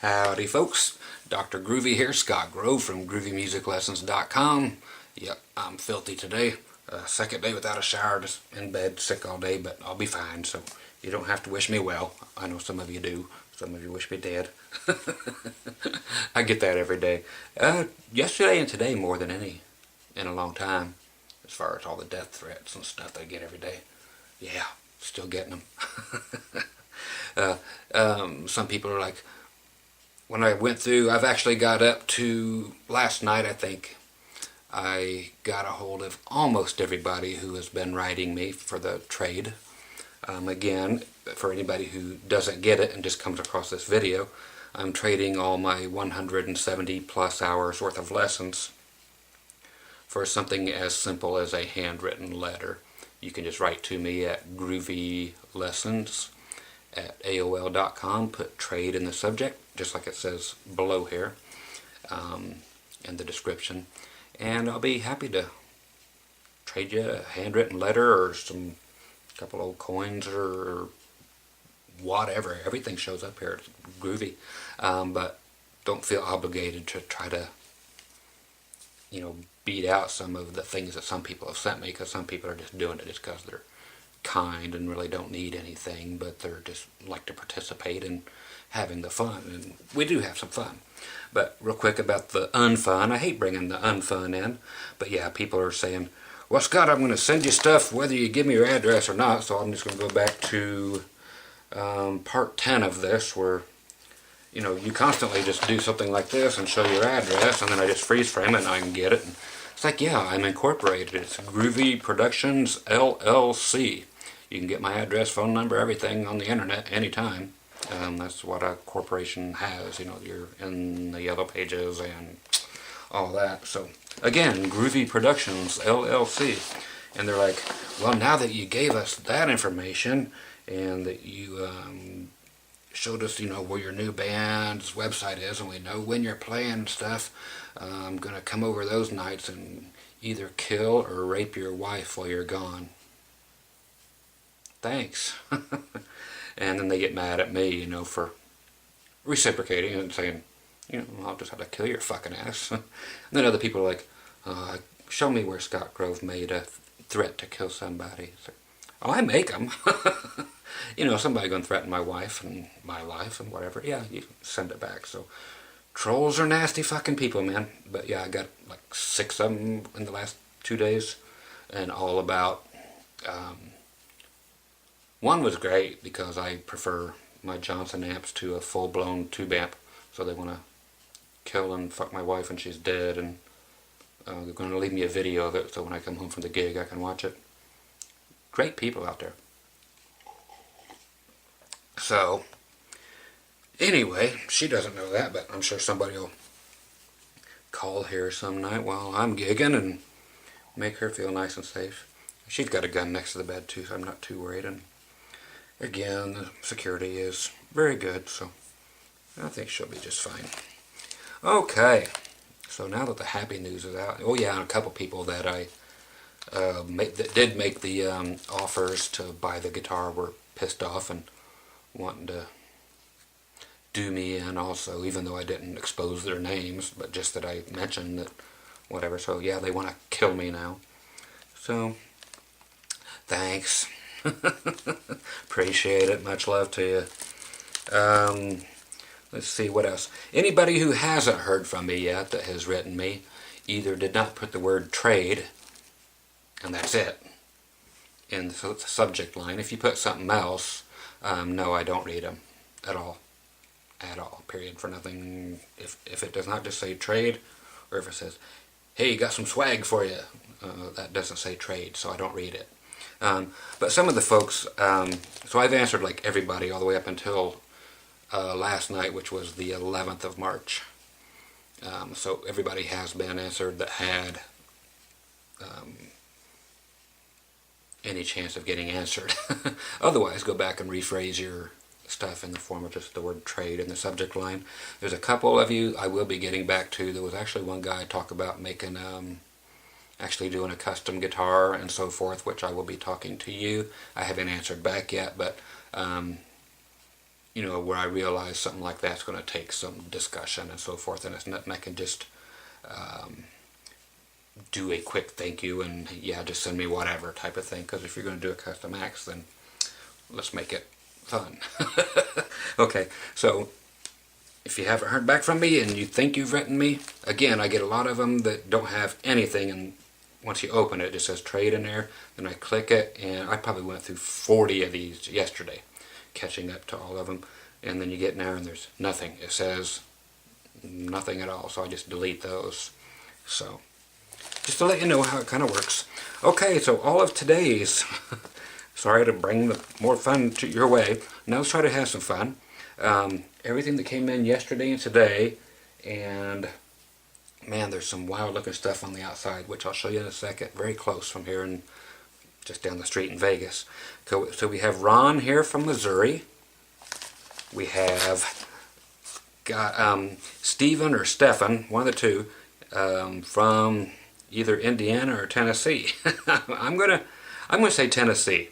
Howdy folks, Dr. Groovy here, Scott Grove from GroovyMusicLessons.com. Yep, I'm filthy today. Second day without a shower, just in bed, sick all day, but I'll be fine, so you don't have to wish me well. I know some of you do. Some of you wish me dead. I get that every day. Yesterday and today more than any in a long time, as far as all the death threats and stuff I get every day. Yeah, still getting them. Some people are like, when I went through, I've actually got up to last night, I think, I got a hold of almost everybody who has been writing me for the trade. Again, for anybody who doesn't get it and just comes across this video, I'm trading all my 170 plus hours worth of lessons for something as simple as a handwritten letter. You can just write to me at groovylessons@aol.com, put trade in the subject, just like it says below here in the description, and I'll be happy to trade you a handwritten letter or some couple old coins or whatever. Everything shows up here. It's groovy, but don't feel obligated to try to, beat out some of the things that some people have sent me, because some people are just doing it just because they're kind and really don't need anything, but they're just like to participate in having the fun, and we do have some fun. But real quick about the unfun, I hate bringing the unfun in, but yeah, people are saying, well, Scott, I'm going to send you stuff whether you give me your address or not, so I'm just going to go back to part 10 of this, where you constantly just do something like this and show your address, and then I just freeze frame it and I can get it. And it's like, yeah, I'm incorporated. It's Groovy Productions LLC. You can get my address, phone number, everything on the internet anytime. That's what a corporation has. You're in the yellow pages and all that. So again, Groovy Productions LLC. And they're like, well, now that you gave us that information and that you showed us, where your new band's website is, and we know when you're playing and stuff, I'm going to come over those nights and either kill or rape your wife while you're gone. Thanks. And then they get mad at me, for reciprocating and saying, I'll just have to kill your fucking ass. And then other people are like, show me where Scott Grove made a threat to kill somebody. It's like, oh, I make them. Somebody going to threaten my wife and my life and whatever. Yeah, you send it back. So trolls are nasty fucking people, man. But yeah, I got like 6 of them in the last 2 days, and all about. One was great because I prefer my Johnson amps to a full-blown tube amp, so they want to kill and fuck my wife when she's dead, and they're going to leave me a video of it so when I come home from the gig I can watch it. Great people out there. So, anyway, she doesn't know that, but I'm sure somebody will call here some night while I'm gigging and make her feel nice and safe. She's got a gun next to the bed too, so I'm not too worried. And again, the security is very good, so I think she'll be just fine. Okay, so now that the happy news is out, oh yeah, and a couple people that I that did make the offers to buy the guitar were pissed off and wanting to do me in also, even though I didn't expose their names, but just that I mentioned that whatever. So yeah, they want to kill me now. So thanks. Appreciate it. Much love to you. Let's see what else. Anybody who hasn't heard from me yet that has written me either did not put the word trade, and that's it, in the subject line. If you put something else, no, I don't read them at all. At all. Period. For nothing. If it does not just say trade, or if it says, hey, got some swag for you, that doesn't say trade, so I don't read it. But some of the folks, so I've answered like everybody all the way up until last night, which was the 11th of March. So everybody has been answered that had any chance of getting answered. Otherwise, go back and rephrase your stuff in the form of just the word trade in the subject line. There's a couple of you I will be getting back to. There was actually one guy talk about making actually doing a custom guitar and so forth, which I will be talking to you. I haven't answered back yet, but you know, where I realize something like that's going to take some discussion and so forth, and it's nothing I can just do a quick thank you and yeah, just send me whatever type of thing. Because if you're going to do a custom axe, then let's make it fun. Okay, so if you haven't heard back from me and you think you've written me, again, I get a lot of them that don't have anything, and once you open it, it just says trade in there. Then I click it, and I probably went through 40 of these yesterday, catching up to all of them. And then you get in there and there's nothing. It says nothing at all, so I just delete those. So just to let you know how it kind of works. Okay, so all of today's, sorry to bring more fun to your way. Now let's try to have some fun. Everything that came in yesterday and today, and man, there's some wild looking stuff on the outside, which I'll show you in a second, very close from here and just down the street in Vegas. So we have Ron here from Missouri. We have got Stephen or Stefan, one of the two, from either Indiana or Tennessee. I'm gonna say Tennessee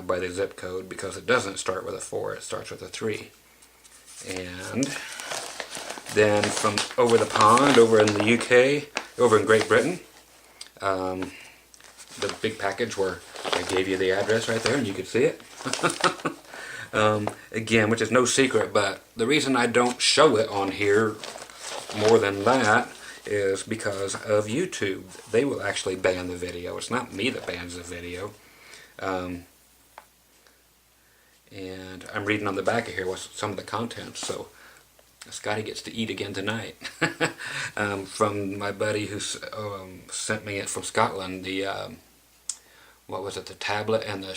by the zip code, because it doesn't start with a 4, it starts with a 3. And then from over the pond, over in the UK, over in Great Britain, the big package where I gave you the address right there and you could see it. Again, which is no secret, but the reason I don't show it on here more than that is because of YouTube. They will actually ban the video. It's not me that bans the video. And I'm reading on the back of here what's some of the contents, so Scotty gets to eat again tonight. From my buddy who sent me it from Scotland, the what was it, the tablet and the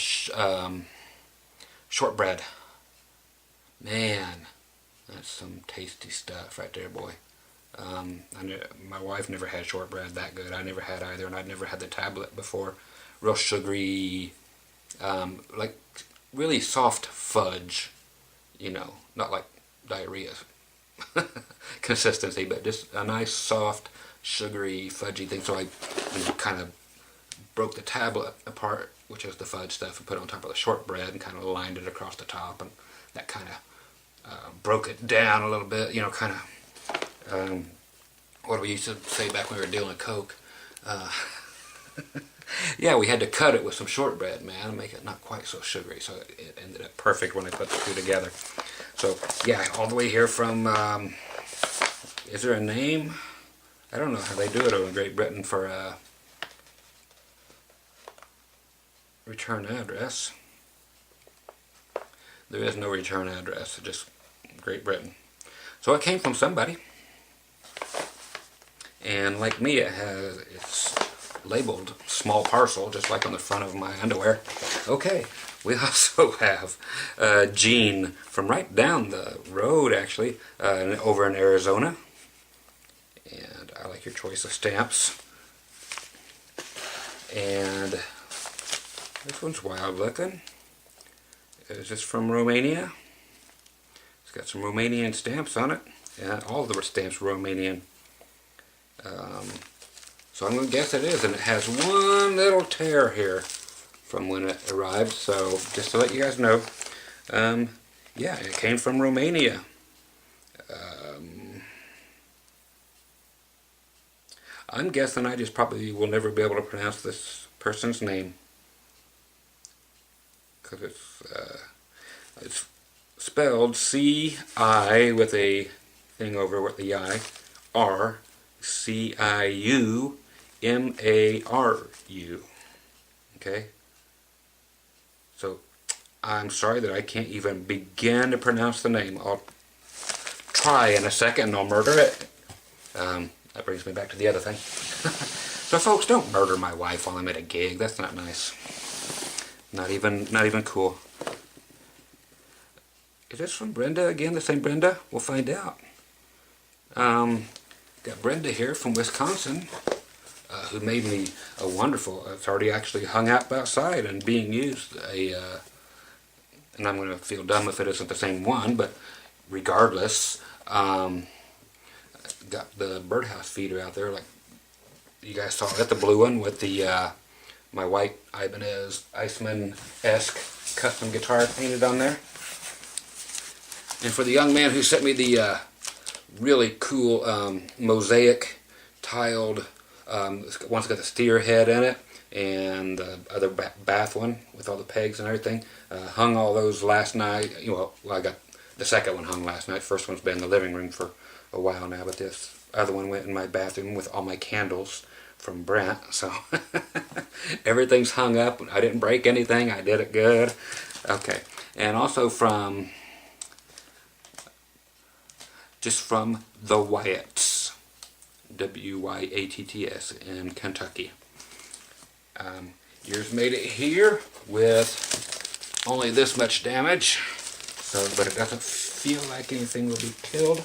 shortbread. Man, that's some tasty stuff right there, boy. My wife never had shortbread that good. I never had either, and I'd never had the tablet before. Real sugary, like really soft fudge, you know, not like diarrhea consistency, but just a nice soft sugary fudgy thing. So I kind of broke the tablet apart, which is the fudge stuff, and put it on top of the shortbread and kind of lined it across the top, and that kind of broke it down a little bit, you know, kind of what we used to say back when we were dealing Coke. Yeah, we had to cut it with some shortbread, man, and make it not quite so sugary, so it ended up perfect when I put the two together. So, yeah, all the way here from, is there a name? I don't know how they do it over in Great Britain for return address. There is no return address, just Great Britain. So it came from somebody. And like me, it's labeled small parcel, just like on the front of my underwear. Okay, we also have Gene from right down the road, actually, over in Arizona. And I like your choice of stamps. And this one's wild looking. It's just from Romania. It's got some Romanian stamps on it. And all of the stamps are Romanian. So I'm going to guess it is, and it has one little tear here from when it arrived, so just to let you guys know, yeah, it came from Romania. I'm guessing I just probably will never be able to pronounce this person's name, because it's spelled C-I with a thing over with the I, R, C-I-U, M-A-R-U. Okay? So, I'm sorry that I can't even begin to pronounce the name. I'll try in a second and I'll murder it. That brings me back to the other thing. So folks, don't murder my wife while I'm at a gig. That's not nice. Not even cool. Is this from Brenda again? The same Brenda? We'll find out. Got Brenda here from Wisconsin, who made me a wonderful, it's already actually hung up outside and being used, and I'm going to feel dumb if it isn't the same one, but regardless, got the birdhouse feeder out there, like you guys saw it, the blue one with the, my white Ibanez Iceman-esque custom guitar painted on there. And for the young man who sent me the really cool mosaic tiled, one's got the steer head in it, and the other bath one with all the pegs and everything. Hung all those last night. Well, I got the second one hung last night. First one's been in the living room for a while now, but this other one went in my bathroom with all my candles from Brent. So everything's hung up. I didn't break anything. I did it good. Okay. And also from the Wyatts, W-Y-A-T-T-S, in Kentucky. Yours made it here with only this much damage, but it doesn't feel like anything will be killed.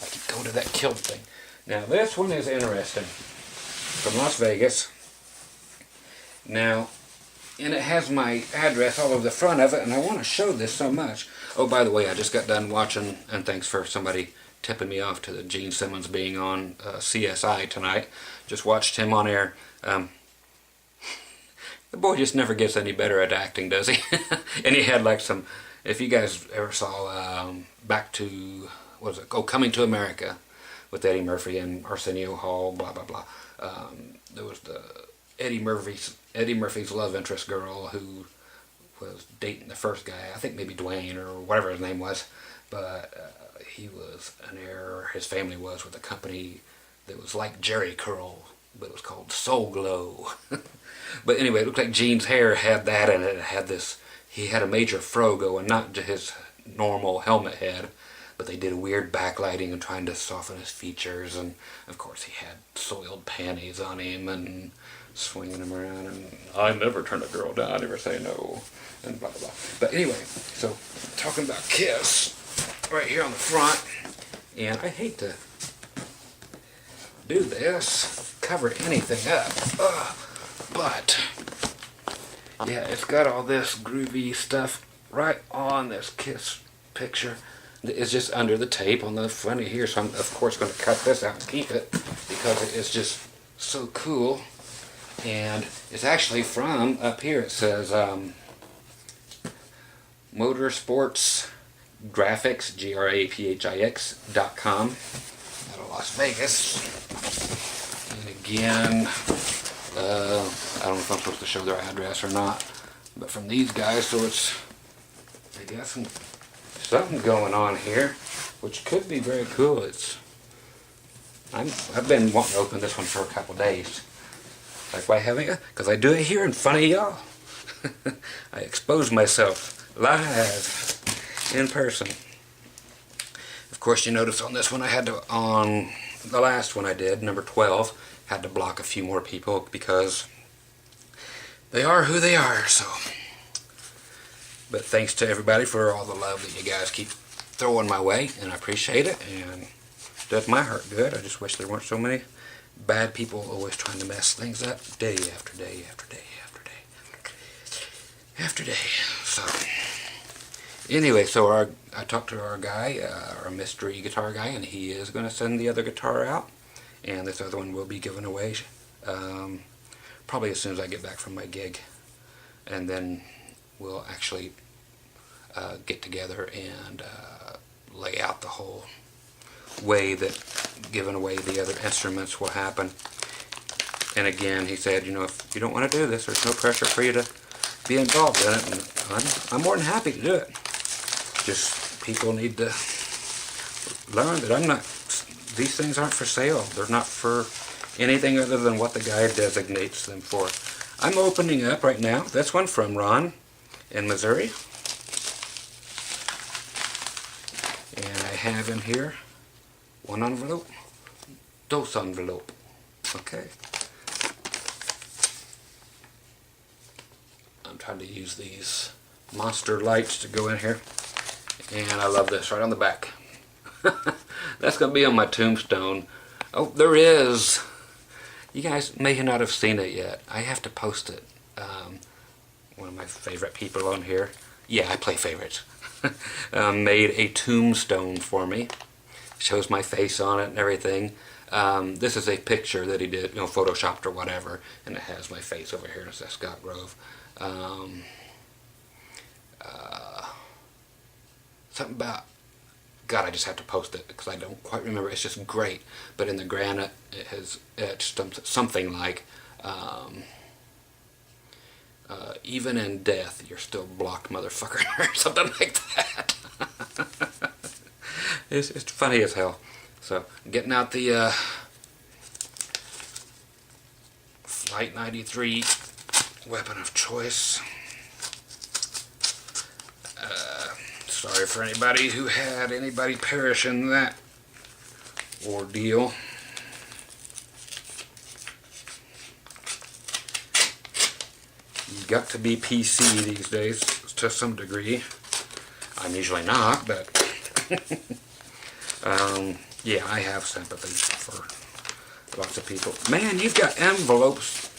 I keep going to that killed thing. Now this one is interesting, from Las Vegas. Now, and it has my address all over the front of it, and I want to show this so much. Oh, by the way, I just got done watching, and thanks for somebody tipping me off to the Gene Simmons being on CSI tonight. Just watched him on air. The boy just never gets any better at acting, does he? And he had like some, if you guys ever saw Back to, what was it? Oh, Coming to America with Eddie Murphy and Arsenio Hall, blah, blah, blah. There was the Eddie Murphy's love interest girl who was dating the first guy, I think maybe Dwayne or whatever his name was, but he was an heir, his family was, with a company that was like Jerry Curl, but it was called Soul Glow. But anyway, it looked like Gene's hair had that in it. It had this, he had a major fro going, not to his normal helmet head, but they did a weird backlighting and trying to soften his features, and of course he had soiled panties on him and swinging him around, and I never turn a girl down, I never say no, and blah blah blah. But anyway, so talking about Kiss right here on the front, and I hate to do this, cover anything up, but yeah, it's got all this groovy stuff right on this Kiss picture. It's just under the tape on the front of here, so I'm of course going to cut this out and keep it because it is just so cool. And it's actually from up here. It says Motorsports Graphics, GRAPHIX.com, out of Las Vegas. And again, I don't know if I'm supposed to show their address or not, but from these guys, so it's, they got something going on here, which could be very cool. I've been wanting to open this one for a couple days. Like, why haven't you? Because I do it here in front of y'all. I expose myself live in person. Of course, you notice on this one I had to, on the last one I did, number 12, had to block a few more people because they are who they are, so. But thanks to everybody for all the love that you guys keep throwing my way, and I appreciate it, and it does my heart good. I just wish there weren't so many bad people always trying to mess things up day after day after day after day after day. So anyway, so I talked to our guy, our mystery guitar guy, and he is going to send the other guitar out, and this other one will be given away probably as soon as I get back from my gig, and then we'll actually get together and lay out the whole way that giving away the other instruments will happen. And again, he said, you know, if you don't want to do this, there's no pressure for you to be involved in it, and I'm more than happy to do it. Just people need to learn that these things aren't for sale. They're not for anything other than what the guy designates them for. I'm opening up right now. That's one from Ron in Missouri. And I have in here one envelope, dos envelope. Okay. I'm trying to use these monster lights to go in here. And I love this right on the back. That's going to be on my tombstone. Oh, there is. You guys may not have seen it yet. I have to post it. One of my favorite people on here, yeah, I play favorites, made a tombstone for me. Shows my face on it and everything. This is a picture that he did, you know, photoshopped or whatever, and it has my face over here. It says Scott Grove. something about, God, I just have to post it because I don't quite remember. It's just great. But in the granite, it has etched something like, even in death, you're still blocked, motherfucker, or something like that. It's funny as hell. So, getting out the Flight 93 weapon of choice. Sorry for anybody who had anybody perish in that ordeal. You got to be PC these days to some degree. I'm usually not, but yeah, I have sympathy for lots of people. Man, you've got envelopes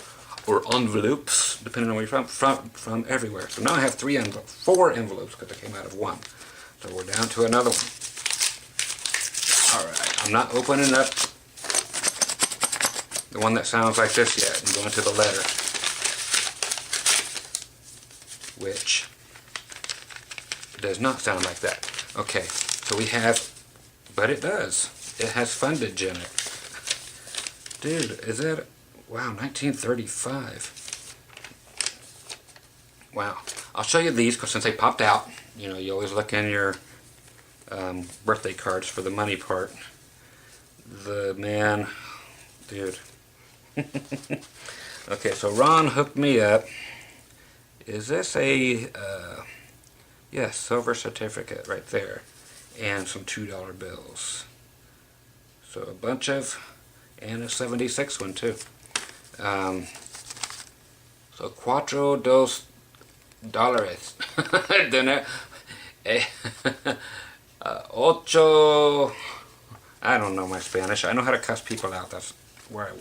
or envelopes, depending on where you're from everywhere. So now I have 4 envelopes because I came out of one. So we're down to another one. Alright, I'm not opening up the one that sounds like this yet. I'm going to the letter. Which does not sound like that. Okay, so we have, but it does. It has fundage in it. Dude, is that, wow, 1935. Wow. I'll show you these because since they popped out, you know, you always look in your birthday cards for the money part. The man, dude. Okay, so Ron hooked me up. Is this a, yes, silver certificate right there. And some $2 bills. So a bunch of, and a 76 one too. So $4 ocho, I don't know my Spanish. I know how to cuss people out. That's where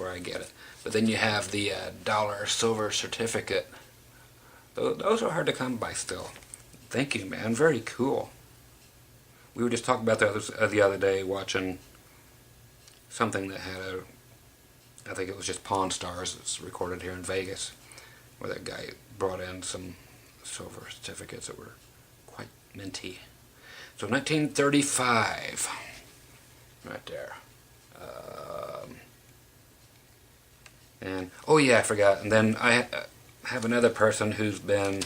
I get it. But then you have the dollar silver certificate. Those are hard to come by still. Thank you, man. Very cool. We were just talking about that the other day, watching something that had I think it was just Pawn Stars. It's recorded here in Vegas, where that guy brought in some silver certificates that were quite minty. So 1935, right there. And oh yeah, I forgot. And then I have another person who's been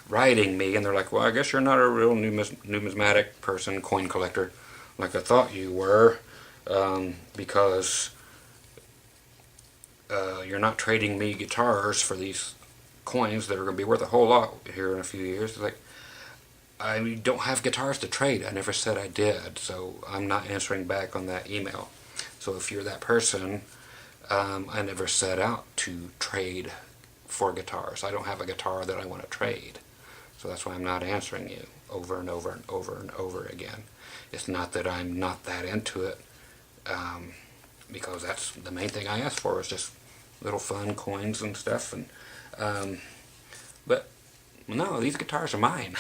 writing me, and they're like, well, I guess you're not a real numismatic person, coin collector, like I thought you were, because you're not trading me guitars for these coins that are going to be worth a whole lot here in a few years. It's like, I don't have guitars to trade. I never said I did, so I'm not answering back on that email. So if you're that person, I never set out to trade for guitars. I don't have a guitar that I want to trade. So that's why I'm not answering you over and over and over and over again. It's not that I'm not that into it, because that's the main thing I ask for, is just little fun coins and stuff. And but no, these guitars are mine.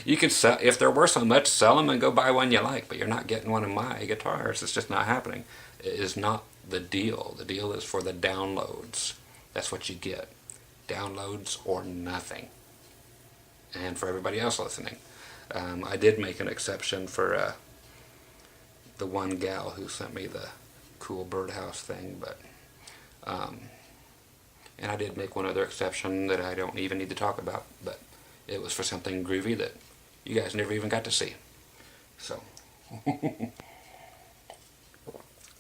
You can sell, if they're worth so much, sell them and go buy one you like, but you're not getting one of my guitars. It's just not happening. It is not the deal. The deal is for the downloads. That's what you get. Downloads or nothing. And for everybody else listening, I did make an exception for the one gal who sent me the cool birdhouse thing, but and I did make one other exception that I don't even need to talk about, but it was for something groovy that you guys never even got to see. So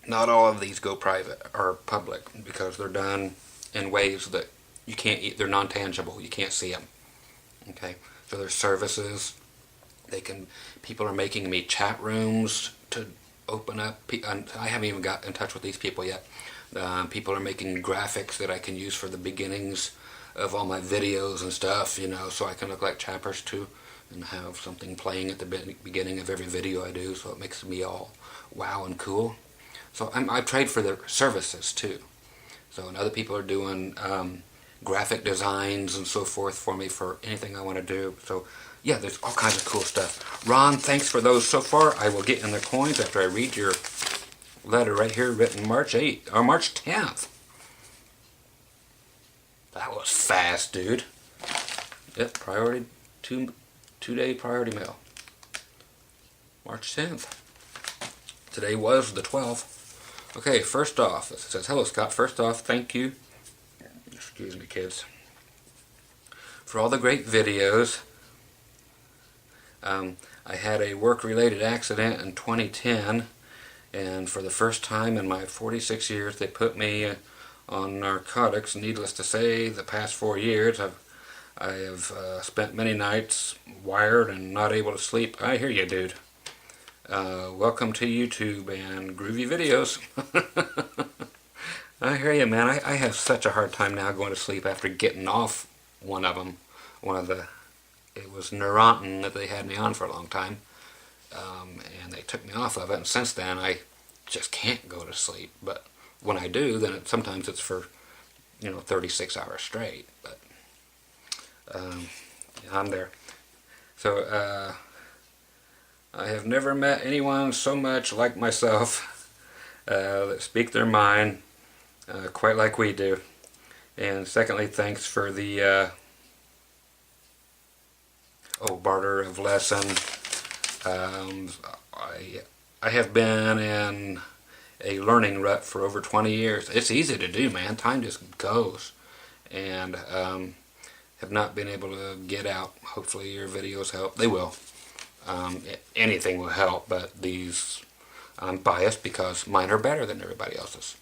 not all of these go private or public because they're done in ways that you can't eat. They're non-tangible. You can't see them. Okay, so there's services. People are making me chat rooms to open up. I haven't even got in touch with these people yet. People are making graphics that I can use for the beginnings of all my videos and stuff, you know, so I can look like Chappers too, and have something playing at the beginning of every video I do, so it makes me all wow and cool. So I trade for their services too. So and other people are doing graphic designs and so forth for me for anything I want to do. So yeah, there's all kinds of cool stuff. Ron, thanks for those so far. I will get in the coins after I read your letter right here, written March 8th or March 10th. That was fast, dude. Yep, priority two 2-day priority mail. March 10th. Today was the 12th. Okay, first off, it says, hello Scott. First off, thank you, excuse me kids, for all the great videos. I had a work-related accident in 2010, and for the first time in my 46 years they put me on narcotics. Needless to say, the past 4 years I have spent many nights wired and not able to sleep. I hear you, dude. Welcome to YouTube and Groovy videos. I hear you, man. I have such a hard time now going to sleep after getting off one of them. It was Neurontin that they had me on for a long time, and they took me off of it, and since then I just can't go to sleep. But when I do, then sometimes it's for 36 hours straight. But I'm there. So I have never met anyone so much like myself that speak their mind quite like we do. And secondly, thanks for the barter of lesson. I have been in a learning rut for over 20 years. It's easy to do, man. Time just goes. And have not been able to get out. Hopefully your videos help. They will. Anything will help, but these, I'm biased because mine are better than everybody else's.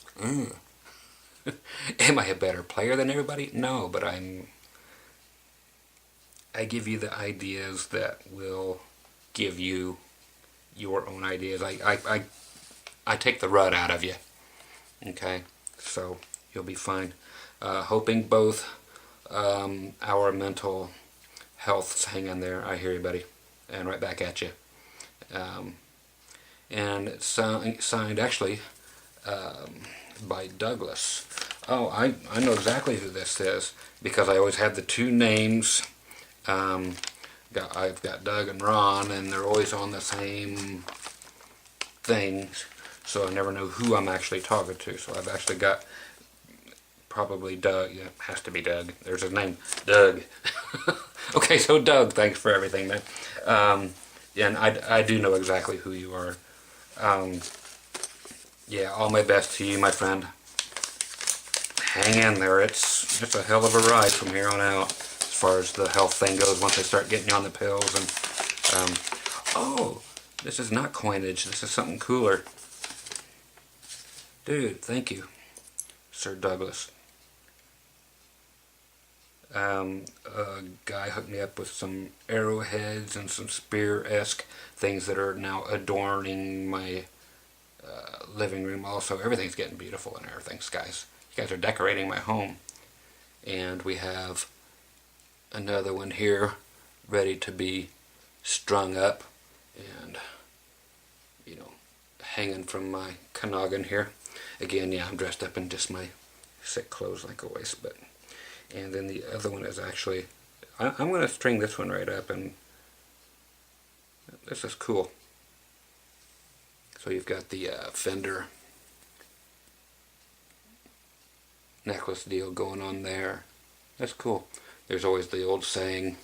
Am I a better player than everybody? No, but I give you the ideas that will give you your own ideas. I take the rut out of you. Okay, so you'll be fine. Hoping both our mental healths hang in there. I hear you, buddy. And right back at you. And it's signed actually by Douglas. Oh, I know exactly who this is because I always have the two names. I've got Doug and Ron, and they're always on the same things, so I never know who I'm actually talking to. So I've actually got probably Doug. Yeah, has to be Doug. There's his name, Doug. Okay, so Doug, thanks for everything, man. And I do know exactly who you are. Yeah, all my best to you, my friend. Hang in there. It's a hell of a ride from here on out, as far as the health thing goes. Once they start getting you on the pills, and oh, this is not coinage. This is something cooler, dude. Thank you, Sir Douglas. A guy hooked me up with some arrowheads and some spear-esque things that are now adorning my living room. Also, everything's getting beautiful and everything, guys. You guys are decorating my home. And we have another one here ready to be strung up and, hanging from my noggin here. Again, yeah, I'm dressed up in just my sick clothes like always, but... And then the other one is actually, I'm going to string this one right up, and this is cool. So you've got the Fender necklace deal going on there. That's cool. There's always the old saying,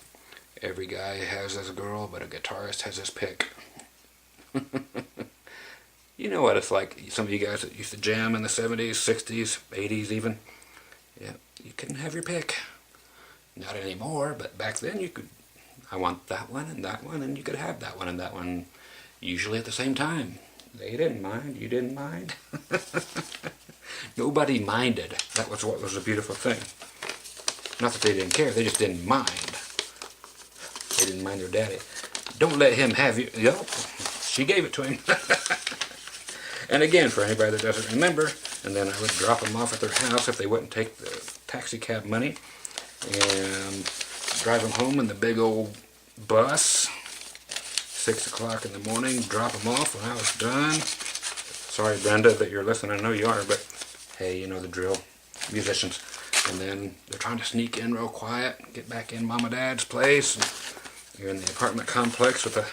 every guy has his girl, but a guitarist has his pick. You know what it's like. Some of you guys that used to jam in the 70s, 60s, 80s even. Yeah, you couldn't have your pick. Not anymore, but back then you could. I want that one, and you could have that one and that one, usually at the same time. They didn't mind. You didn't mind. Nobody minded. That was what was a beautiful thing. Not that they didn't care. They just didn't mind. They didn't mind their daddy. Don't let him have you. Yup, she gave it to him. And again, for anybody that doesn't remember, and then I would drop them off at their house if they wouldn't take the taxi cab money, and drive them home in the big old bus, 6 o'clock in the morning, drop them off when I was done. Sorry, Brenda, that you're listening. I know you are, but hey, you know the drill. Musicians. And then they're trying to sneak in real quiet, get back in Mom and Dad's place, and you're in the apartment complex with a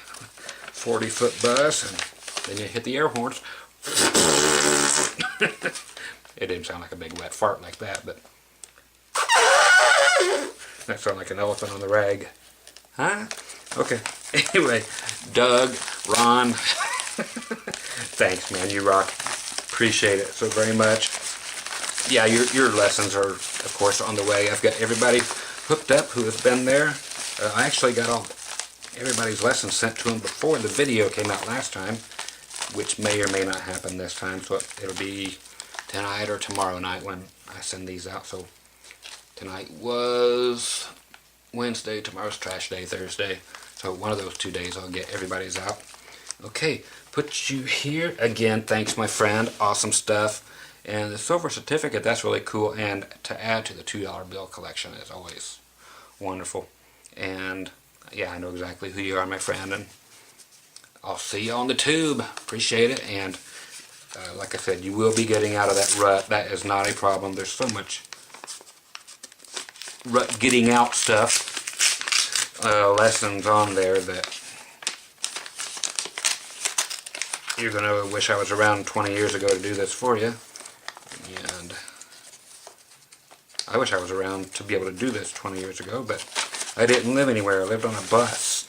40-foot bus, and then you hit the air horns. It didn't sound like a big wet fart like that, but that sounded like an elephant on the rag. Huh? Okay. Anyway, Doug, Ron, thanks, man. You rock. Appreciate it so very much. Yeah, your lessons are, of course, on the way. I've got everybody hooked up who has been there. I actually got everybody's lessons sent to them before the video came out last time, which may or may not happen this time. So it'll be tonight or tomorrow night when I send these out. So tonight was Wednesday, tomorrow's trash day, Thursday. So one of those 2 days I'll get everybody's out. Okay, put you here. Again, thanks my friend. Awesome stuff. And the silver certificate, that's really cool. And to add to the $2 bill collection is always wonderful. And yeah, I know exactly who you are, my friend. And I'll see you on the tube. Appreciate it. And like I said, you will be getting out of that rut. That is not a problem. There's so much rut getting out stuff, lessons on there that you're going to wish I was around 20 years ago to do this for you. And I wish I was around to be able to do this 20 years ago, but I didn't live anywhere. I lived on a bus.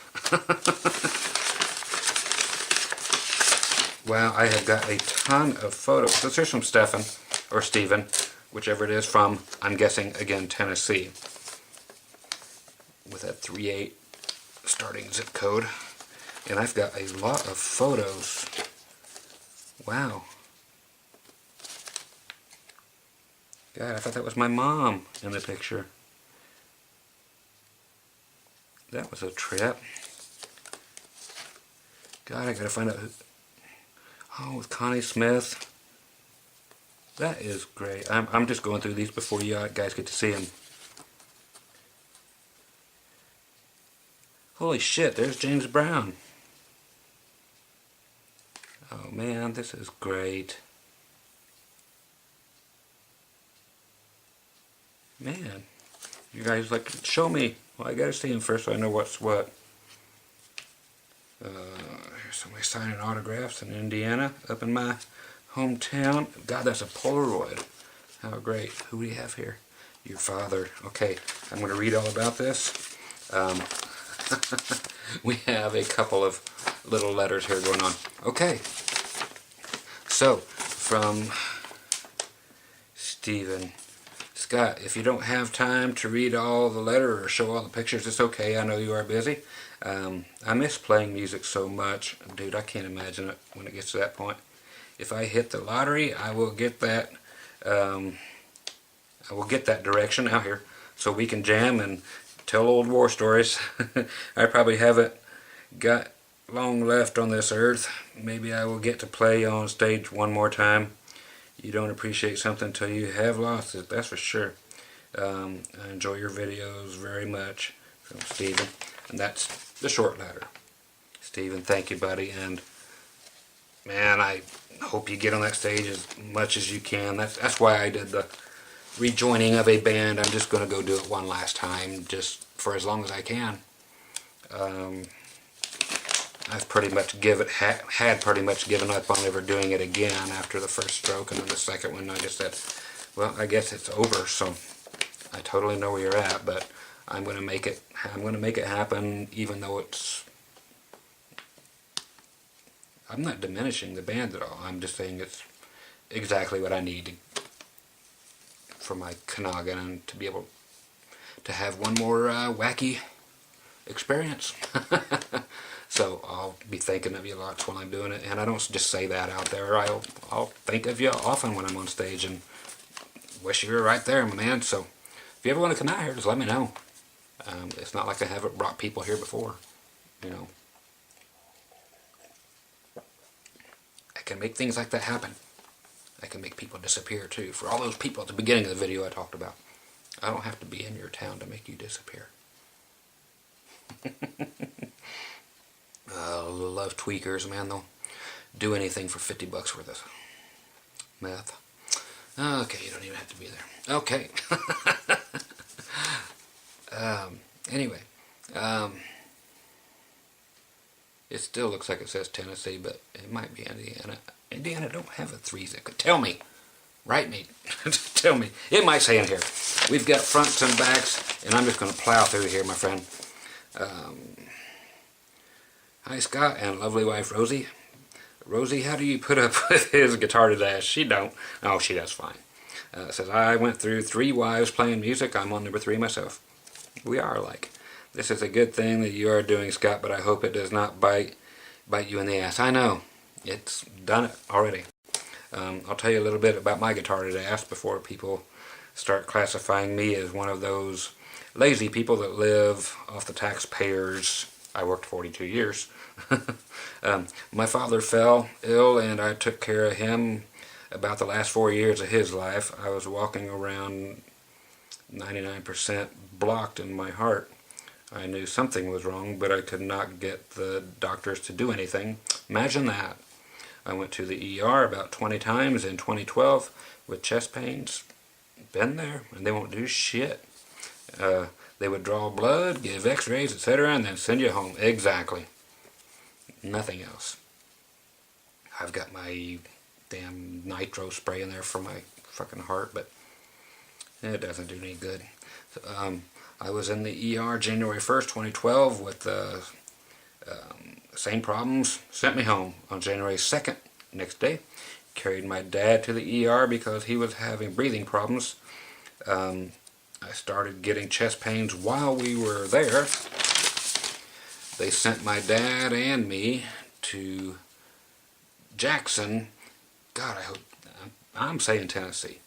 Wow, I have got a ton of photos. So here's from Stephen, or Stephen, whichever it is, from, I'm guessing, again, Tennessee, with that 38 starting zip code. And I've got a lot of photos. Wow. God, I thought that was my mom in the picture. That was a trip. God, I gotta find out who... Oh, with Connie Smith. That is great. I'm just going through these before you guys get to see them. Holy shit, there's James Brown. Oh man, this is great. Man, you guys like to show me. Well, I gotta see him first so I know what's what. Here's somebody signing autographs in Indiana, up in my hometown. God, that's a Polaroid. How great. Who do we have here? Your father. Okay, I'm going to read all about this. We have a couple of little letters here going on. Okay, so from Stephen. Scott, if you don't have time to read all the letter or show all the pictures, it's okay. I know you are busy. I miss playing music so much. Dude, I can't imagine it when it gets to that point. If I hit the lottery, I will get that direction out here so we can jam and tell old war stories. I probably haven't got long left on this earth. Maybe I will get to play on stage one more time. You don't appreciate something until you have lost it, that's for sure. I enjoy your videos very much. From Stephen. And that's the short letter. Stephen, thank you, buddy. And man, I hope you get on that stage as much as you can. That's why I did the rejoining of a band. I'm just going to go do it one last time, just for as long as I can. I've pretty much had pretty much given up on ever doing it again after the first stroke, and then the second one I just said, well, I guess it's over. So I totally know where you're at, but I'm going to make it happen, even though it's... I'm not diminishing the band at all. I'm just saying it's exactly what I need for my Kanagan and to be able to have one more wacky experience. So I'll be thinking of you lots while I'm doing it, and I don't just say that out there. I'll think of you often when I'm on stage and wish you were right there, my man. So if you ever want to come out here, just let me know. It's not like I haven't brought people here before, you know. I can make things like that happen. I can make people disappear too. For all those people at the beginning of the video I talked about, I don't have to be in your town to make you disappear. Love tweakers, man. They'll do anything for 50 bucks worth of meth. Okay, you don't even have to be there. Okay. Anyway, it still looks like it says Tennessee, but it might be Indiana. Indiana don't have a 3 zip code. Tell me. Write me. Tell me. It might say in here. We've got fronts and backs, and I'm just going to plow through here, my friend. Hi Scott and lovely wife Rosie. Rosie, how do you put up with his guitar today? She don't. Oh, she does fine. Says, I went through 3 wives playing music. I'm on number 3 myself. We are alike. This is a good thing that you are doing, Scott, but I hope it does not bite you in the ass. I know. It's done it already. I'll tell you a little bit about my guitar today before people start classifying me as one of those lazy people that live off the taxpayers. I worked 42 years. My father fell ill and I took care of him about the last 4 years of his life. I was walking around 99% blocked in my heart. I knew something was wrong, but I could not get the doctors to do anything. Imagine that. I went to the ER about 20 times in 2012 with chest pains. Been there, and they won't do shit. They would draw blood, give x-rays, etc., and then send you home. Exactly. Nothing else. I've got my damn nitro spray in there for my fucking heart, but it doesn't do any good. I was in the ER January 1st, 2012 with the same problems. Sent me home on January 2nd, next day. Carried my dad to the ER because he was having breathing problems. I started getting chest pains while we were there. They sent my dad and me to Jackson. God, I hope, I'm saying Tennessee.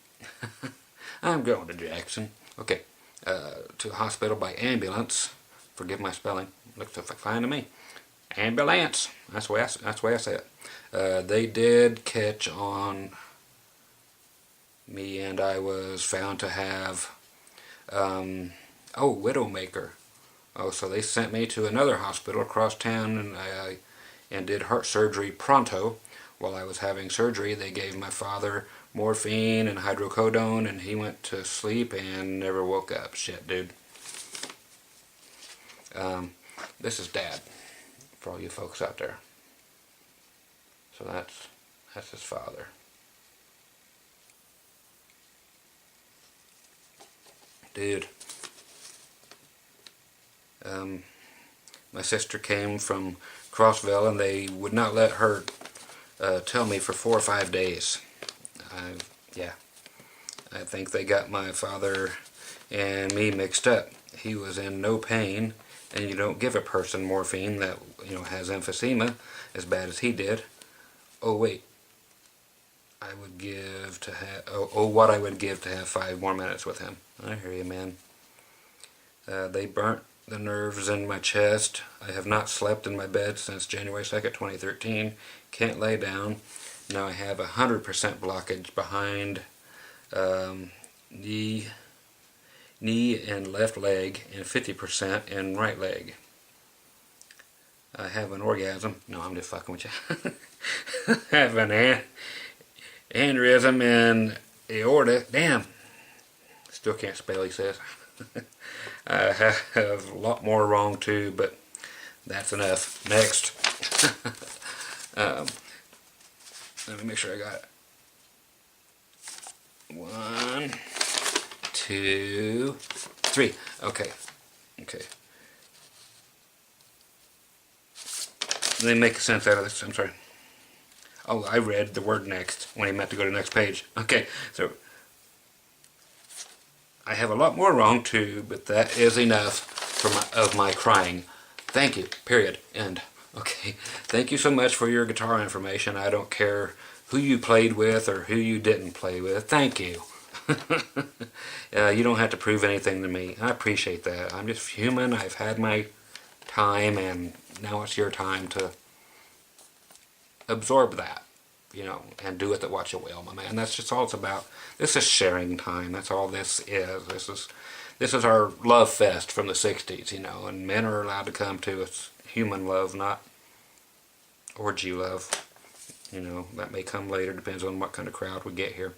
I'm going to Jackson. Okay, to a hospital by ambulance. Forgive my spelling. Looks fine to me. Ambulance. That's the way I say it. They did catch on me, and I was found to have Widowmaker. Oh, so they sent me to another hospital across town, and did heart surgery pronto. While I was having surgery, they gave my father morphine and hydrocodone, and he went to sleep and never woke up. Shit, dude. This is Dad, for all you folks out there. So that's his father. Dude. My sister came from Crossville, and they would not let her tell me for 4 or 5 days. Yeah. I think they got my father and me mixed up. He was in no pain, and you don't give a person morphine that has emphysema as bad as he did. Oh wait, I would give to have what I would give to have 5 more minutes with him. I hear you, man. They burnt the nerves in my chest. I have not slept in my bed since January 2nd, 2013. Can't lay down. Now I have 100% blockage behind knee and left leg, and 50% in right leg. I have an orgasm. No, I'm just fucking with you. I have an aneurysm in aorta. Damn. Still can't spell, he says. I have a lot more wrong too, but that's enough. Next. Let me make sure I got it. 1, 2, 3. Okay. Let me make sense out of this. I'm sorry. Oh, I read the word next when he meant to go to the next page. Okay, so I have a lot more wrong too, but that is enough of my crying. Thank you. Period. End. Okay. Thank you so much for your guitar information. I don't care who you played with or who you didn't play with. Thank you. You don't have to prove anything to me. I appreciate that. I'm just human. I've had my time, and now it's your time to absorb that, and do with it what you will, my man. That's just all it's about. This is sharing time. That's all this is. This is our love fest from the 60s, and men are allowed to come to. It's human love, not orgy love. That may come later, depends on what kind of crowd we get here.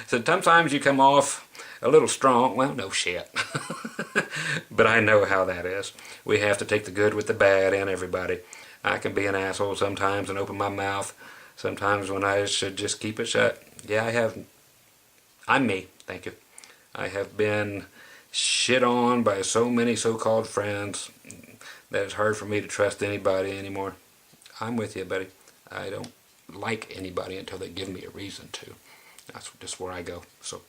So sometimes you come off a little strong. Well, no shit. But I know how that is. We have to take the good with the bad and everybody. I can be an asshole sometimes and open my mouth. Sometimes when I should just keep it shut. Yeah, I have. I'm me. Thank you. I have been shit on by so many so-called friends. that it's hard for me to trust anybody anymore. I'm with you, buddy. I don't like anybody until they give me a reason to. That's just where I go. So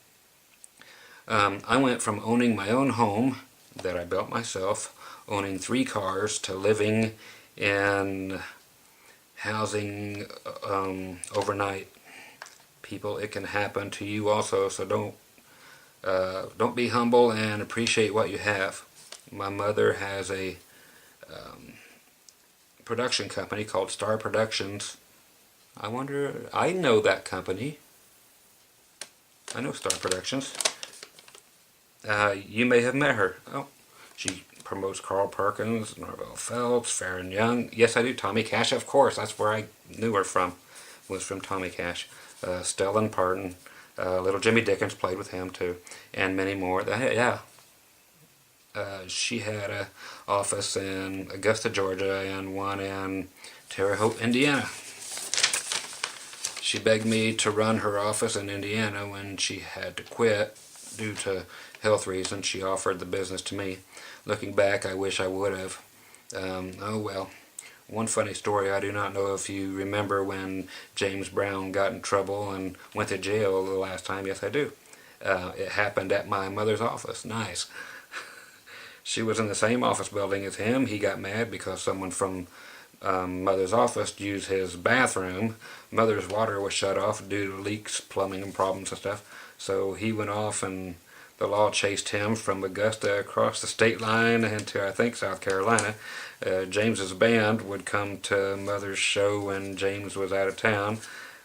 I went from owning my own home that I built myself, owning 3 cars, to living in housing overnight. People, it can happen to you also, so don't be humble and appreciate what you have. My mother has a production company called Star Productions. I know that company. I know Star Productions. You may have met her. Oh, she promotes Carl Perkins, Norvell Phelps, Farron Young. Yes, I do. Tommy Cash, of course. That's where I knew her from. Was from Tommy Cash. Stellan Parton. Little Jimmy Dickens played with him too, and many more. Yeah. She had an office in Augusta, Georgia, and one in Terre Haute, Indiana. She begged me to run her office in Indiana when she had to quit due to health reasons. She offered the business to me. Looking back, I wish I would have. Oh well. One funny story, I do not know if you remember when James Brown got in trouble and went to jail the last time. Yes, I do. It happened at my mother's office. Nice. She was in the same office building as him. He got mad because someone from Mother's office used his bathroom. Mother's water was shut off due to leaks, plumbing, and problems and stuff. So he went off, and the law chased him from Augusta across the state line into, I think, South Carolina. James's band would come to Mother's show when James was out of town.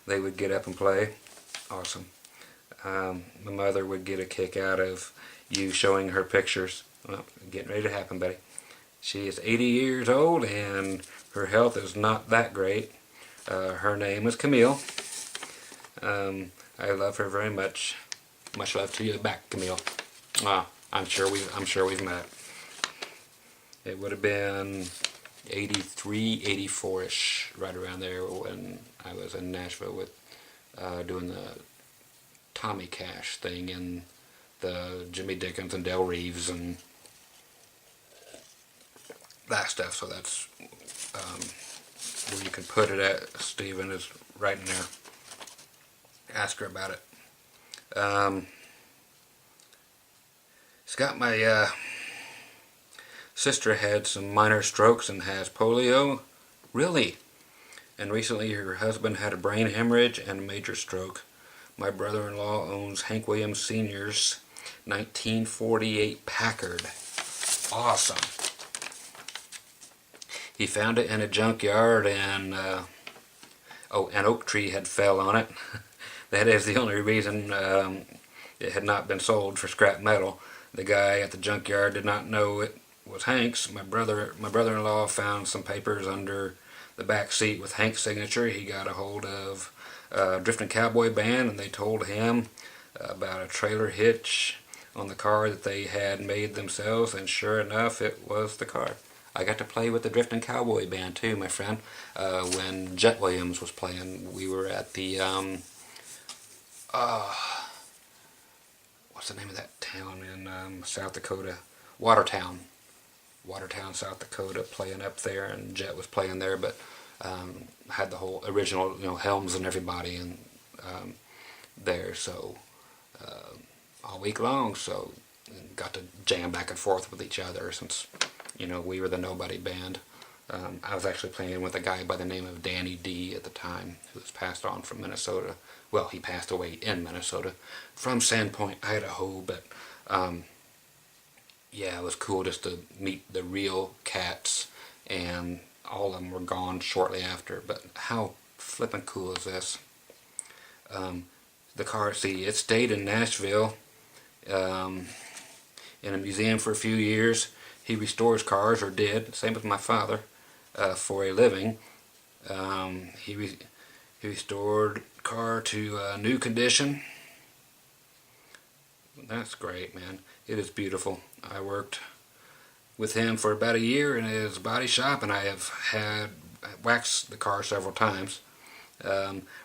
They would get up and play. Awesome. My mother would get a kick out of you showing her pictures. Well, getting ready to happen, buddy. She is 80 years old, and her health is not that great. Her name is Camille. I love her very much. Much love to you back, Camille. I'm sure we've met. It would have been 83, 84-ish, right around there when I was in Nashville with doing the Tommy Cash thing and the Jimmy Dickens and Del Reeves and that stuff. So that's where you can put it at. Stephen is right in there. Ask her about it. Scott, my sister had some minor strokes and has polio. Really? And recently her husband had a brain hemorrhage and a major stroke. My brother-in-law owns Hank Williams Sr.'s 1948 Packard. Awesome. He found it in a junkyard, and an oak tree had fell on it. That is the only reason it had not been sold for scrap metal. The guy at the junkyard did not know it was Hank's. My brother-in-law found some papers under the back seat with Hank's signature. He got a hold of Drifting Cowboy Band, and they told him about a trailer hitch on the car that they had made themselves, and sure enough, it was the car. I got to play with the Drifting Cowboy Band too, my friend. When Jet Williams was playing, we were at the what's the name of that town in South Dakota? Watertown, South Dakota, playing up there, and Jet was playing there, but had the whole original, Helms and everybody and there, so all week long, so got to jam back and forth with each other since we were the nobody band. I was actually playing with a guy by the name of Danny D at the time, who was passed on from Minnesota. Well, he passed away in Minnesota from Sandpoint, Idaho, but yeah, it was cool just to meet the real Cats, and all of them were gone shortly after. But how flippin' cool is this? The car, see, it stayed in Nashville in a museum for a few years. He restores cars, or did, same as my father, for a living. He restored car to new condition. That's great, man. It is beautiful. I worked with him for about a year in his body shop, and I have had waxed the car several times.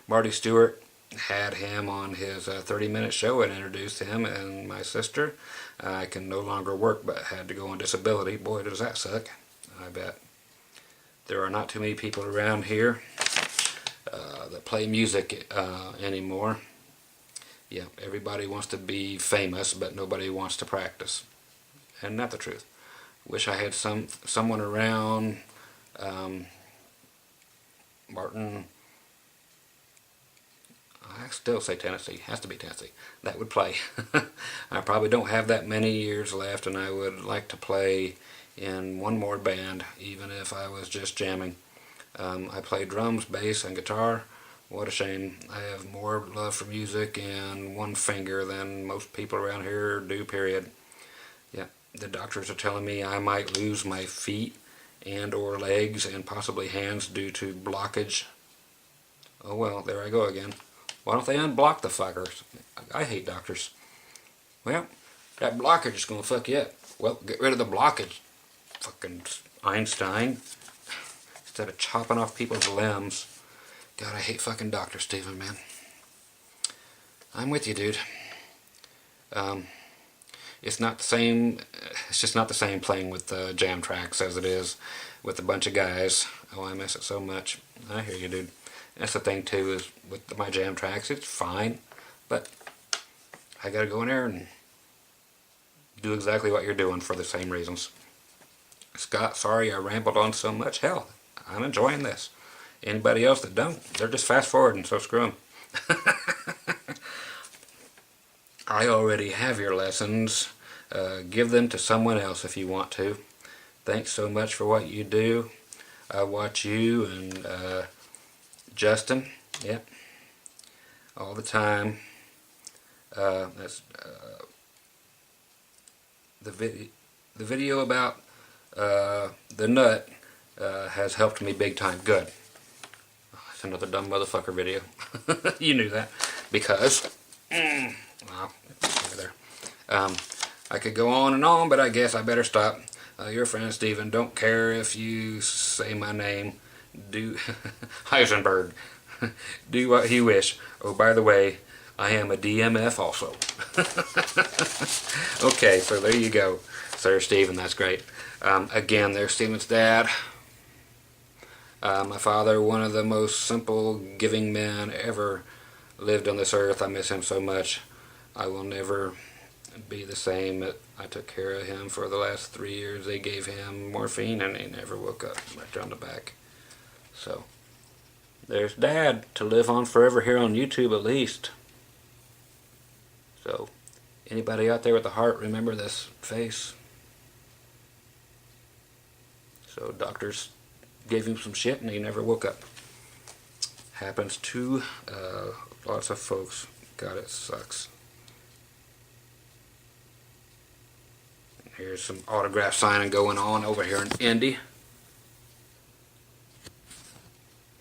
Marty Stewart had him on his 30-minute show and introduced him and my sister. I can no longer work, but had to go on disability. Boy, does that suck. I bet. There are not too many people around here that play music anymore. Yeah, everybody wants to be famous, but nobody wants to practice. And that's the truth. Wish I had someone around, Martin, I still say Tennessee, has to be Tennessee, that would play. I probably don't have that many years left, and I would like to play in one more band, even if I was just jamming. I play drums, bass, and guitar. What a shame. I have more love for music and one finger than most people around here do, period. Yeah, the doctors are telling me I might lose my feet and or legs and possibly hands due to blockage. Oh well, there I go again. Why don't they unblock the fuckers? I hate doctors. Well, that blockage is going to fuck you up. Well, get rid of the blockage, fucking Einstein. Instead of chopping off people's limbs. God, I hate fucking doctors, Steven, man. I'm with you, dude. It's not the same. It's just not the same playing with jam tracks as it is with a bunch of guys. Oh, I miss it so much. I hear you, dude. That's the thing too, is with my jam tracks, it's fine, but I gotta go in there and do exactly what you're doing for the same reasons. Scott, sorry I rambled on so much. Hell, I'm enjoying this. Anybody else that don't, they're just fast forwarding, so screw them. I already have your lessons. Give them to someone else if you want to. Thanks so much for what you do. I watch you and Justin, yep, all the time. That's the video about the nut has helped me big time. Good. That's another dumb motherfucker video. You knew that because well, over there. I could go on and on, but I guess I better stop. Your friend Steven, don't care if you say my name. Do Heisenberg. Do what you wish. Oh, by the way, I am a DMF also. Okay, so there you go, Sir Steven. That's great. Again, there's Steven's dad. My father, one of the most simple, giving men ever lived on this earth. I miss him so much. I will never be the same. I took care of him for the last 3 years. They gave him morphine and he never woke up. Right down the back. So, there's Dad to live on forever here on YouTube at least. So, anybody out there with a heart, remember this face. So, doctors gave him some shit and he never woke up. Happens to lots of folks. God, it sucks. Here's some autograph signing going on over here in Indy.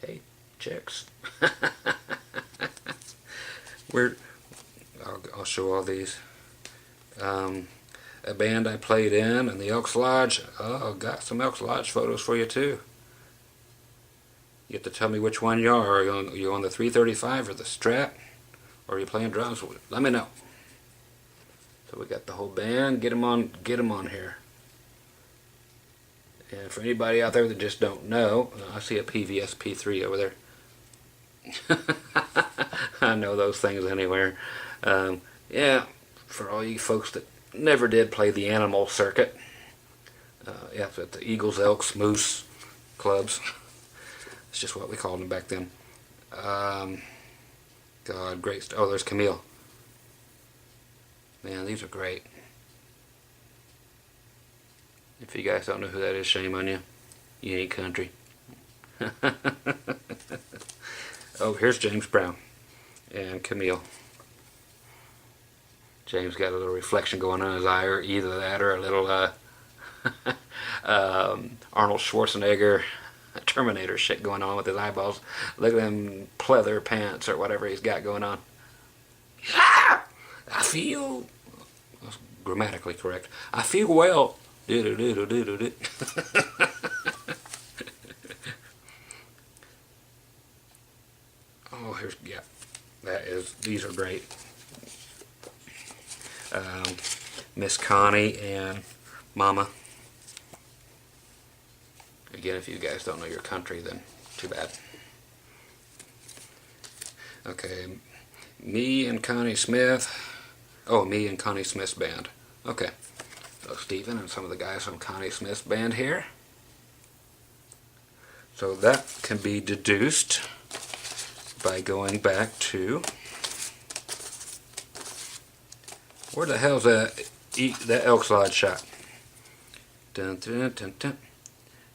Hey, chicks. I'll show all these. A band I played in the Elks Lodge. Oh, got some Elks Lodge photos for you too. You have to tell me which one you are. Are you on the 335 or the Strat? Or are you playing drums? Let me know. So we got the whole band. Get them on here. And for anybody out there that just don't know, I see a PVS P3 over there. I know those things anywhere. Yeah, for all you folks that never did play the animal circuit, yeah, at the Eagles, Elks, Moose clubs. It's just what we called them back then. God, great. Oh, there's Camille. Man, these are great. If you guys don't know who that is, shame on you. You ain't country. Oh, here's James Brown and Camille. James got a little reflection going on in his eye, or either that or a little Arnold Schwarzenegger Terminator shit going on with his eyeballs. Look at them pleather pants or whatever he's got going on. I feel, that's grammatically correct, I feel well. Oh, here's, yeah, these are great. Miss Connie and Mama. again, if you guys don't know your country, then too bad. Okay, me and Connie Smith. Oh, me and Connie Smith's band. Okay, so Stephen and some of the guys from Connie Smith's band here. So that can be deduced by going back to, where the hell's that elk slide shot? Dun, dun, dun, dun.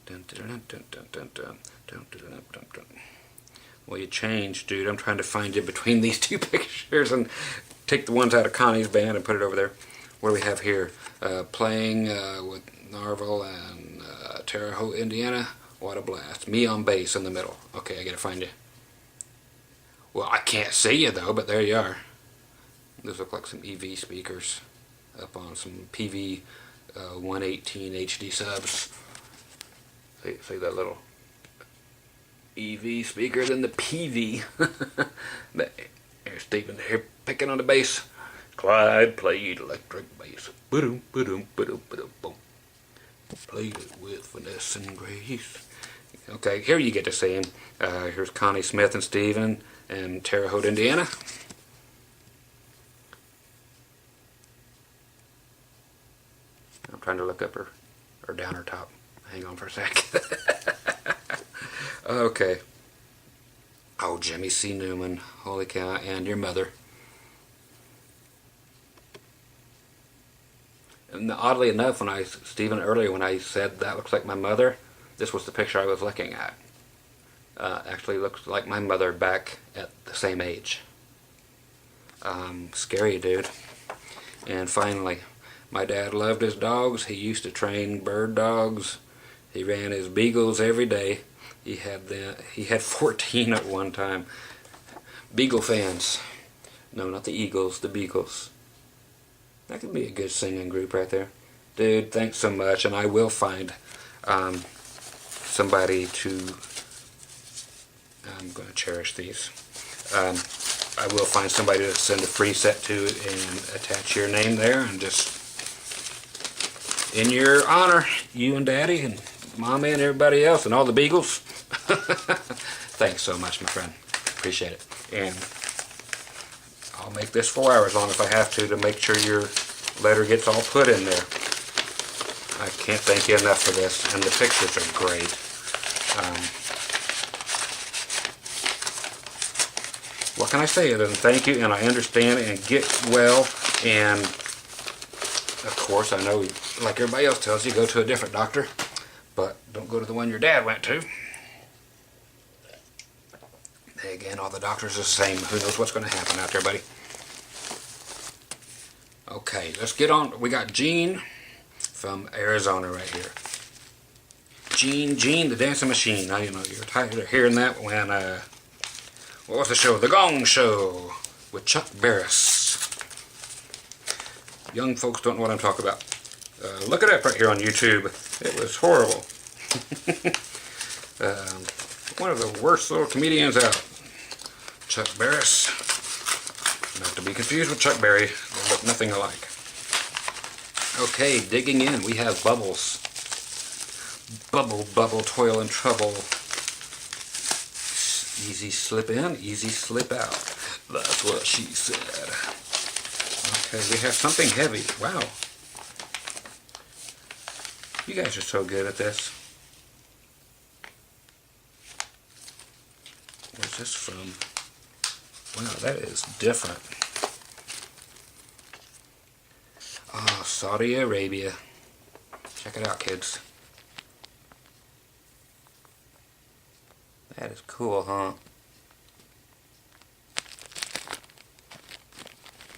Dun, dun, dun, dun, dun, dun, dun, dun, dun, dun, dun. Well, you changed, dude. I'm trying to find you between these two pictures and take the ones out of Connie's band and put it over there. What do we have here? Playing with Narvel and Terre Haute, Indiana. What a blast. Me on bass in the middle. Okay, I gotta find you. Well, I can't see you though, but there you are. Those look like some EV speakers up on some PV 118 HD subs. See that little EV speaker, then the PV. Here's Stephen here picking on the bass. Clyde played electric bass. Ba-doom, ba-doom, ba-doom, ba-doom, boom. Played it with finesse and grace. Okay, here you get to see him. Here's Connie Smith and Stephen in Terre Haute, Indiana. I'm trying to look up her, or down her top. Hang on for a sec. Okay. Oh, Jimmy C. Newman. Holy cow. And your mother. And oddly enough, Stephen, earlier when I said that looks like my mother, this was the picture I was looking at. Actually looks like my mother back at the same age. Scary, dude. And finally, my dad loved his dogs. He used to train bird dogs. He ran his beagles every day. He had 14 at one time. Beagle fans. No, not the Eagles, the Beagles. That could be a good singing group right there. Dude, thanks so much, and I will find somebody to... I'm going to cherish these. I will find somebody to send a free set to and attach your name there, and just in your honor, you and Daddy and Mommy and everybody else and all the Beagles. Thanks so much, my friend. Appreciate it. And I'll make this 4 hours long if I have to make sure your letter gets all put in there. I can't thank you enough for this, and the pictures are great. What can I say other than thank you, and I understand, and get well, and of course I know, like everybody else tells you, go to a different doctor, but don't go to the one your dad went to. Again, all the doctors are the same. Who knows what's going to happen out there, buddy? Okay, let's get on. We got Gene from Arizona right here. Gene, the dancing machine. Now, you know, you're tired of hearing that when, what was the show? The Gong Show with Chuck Barris. Young folks don't know what I'm talking about. Look it up right here on YouTube. It was horrible. One of the worst little comedians out. Chuck Barris. Not to be confused with Chuck Berry. They look nothing alike. Okay, digging in. We have Bubbles. Bubble, bubble, toil and trouble. Easy slip in, easy slip out. That's what she said. Okay, we have something heavy. Wow. You guys are so good at this. Where's this from? Wow, that is different. Ah, Saudi Arabia. Check it out, kids. That is cool, huh?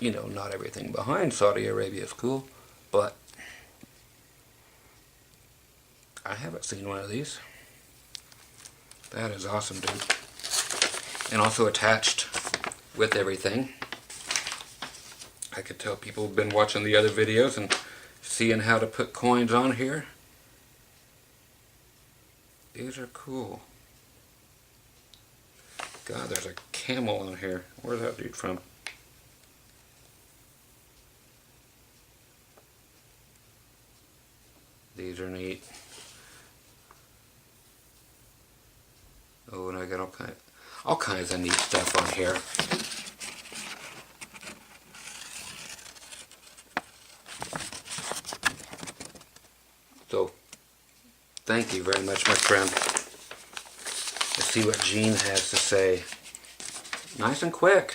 You know, not everything behind Saudi Arabia is cool, but I haven't seen one of these. That is awesome, dude. And also attached with everything, I could tell people have been watching the other videos and seeing how to put coins on here. These are cool. God, there's a camel on here. Where's that dude from? These are neat. got all kinds of neat stuff on here. So, thank you very much, my friend. Let's see what Gene has to say. Nice and quick.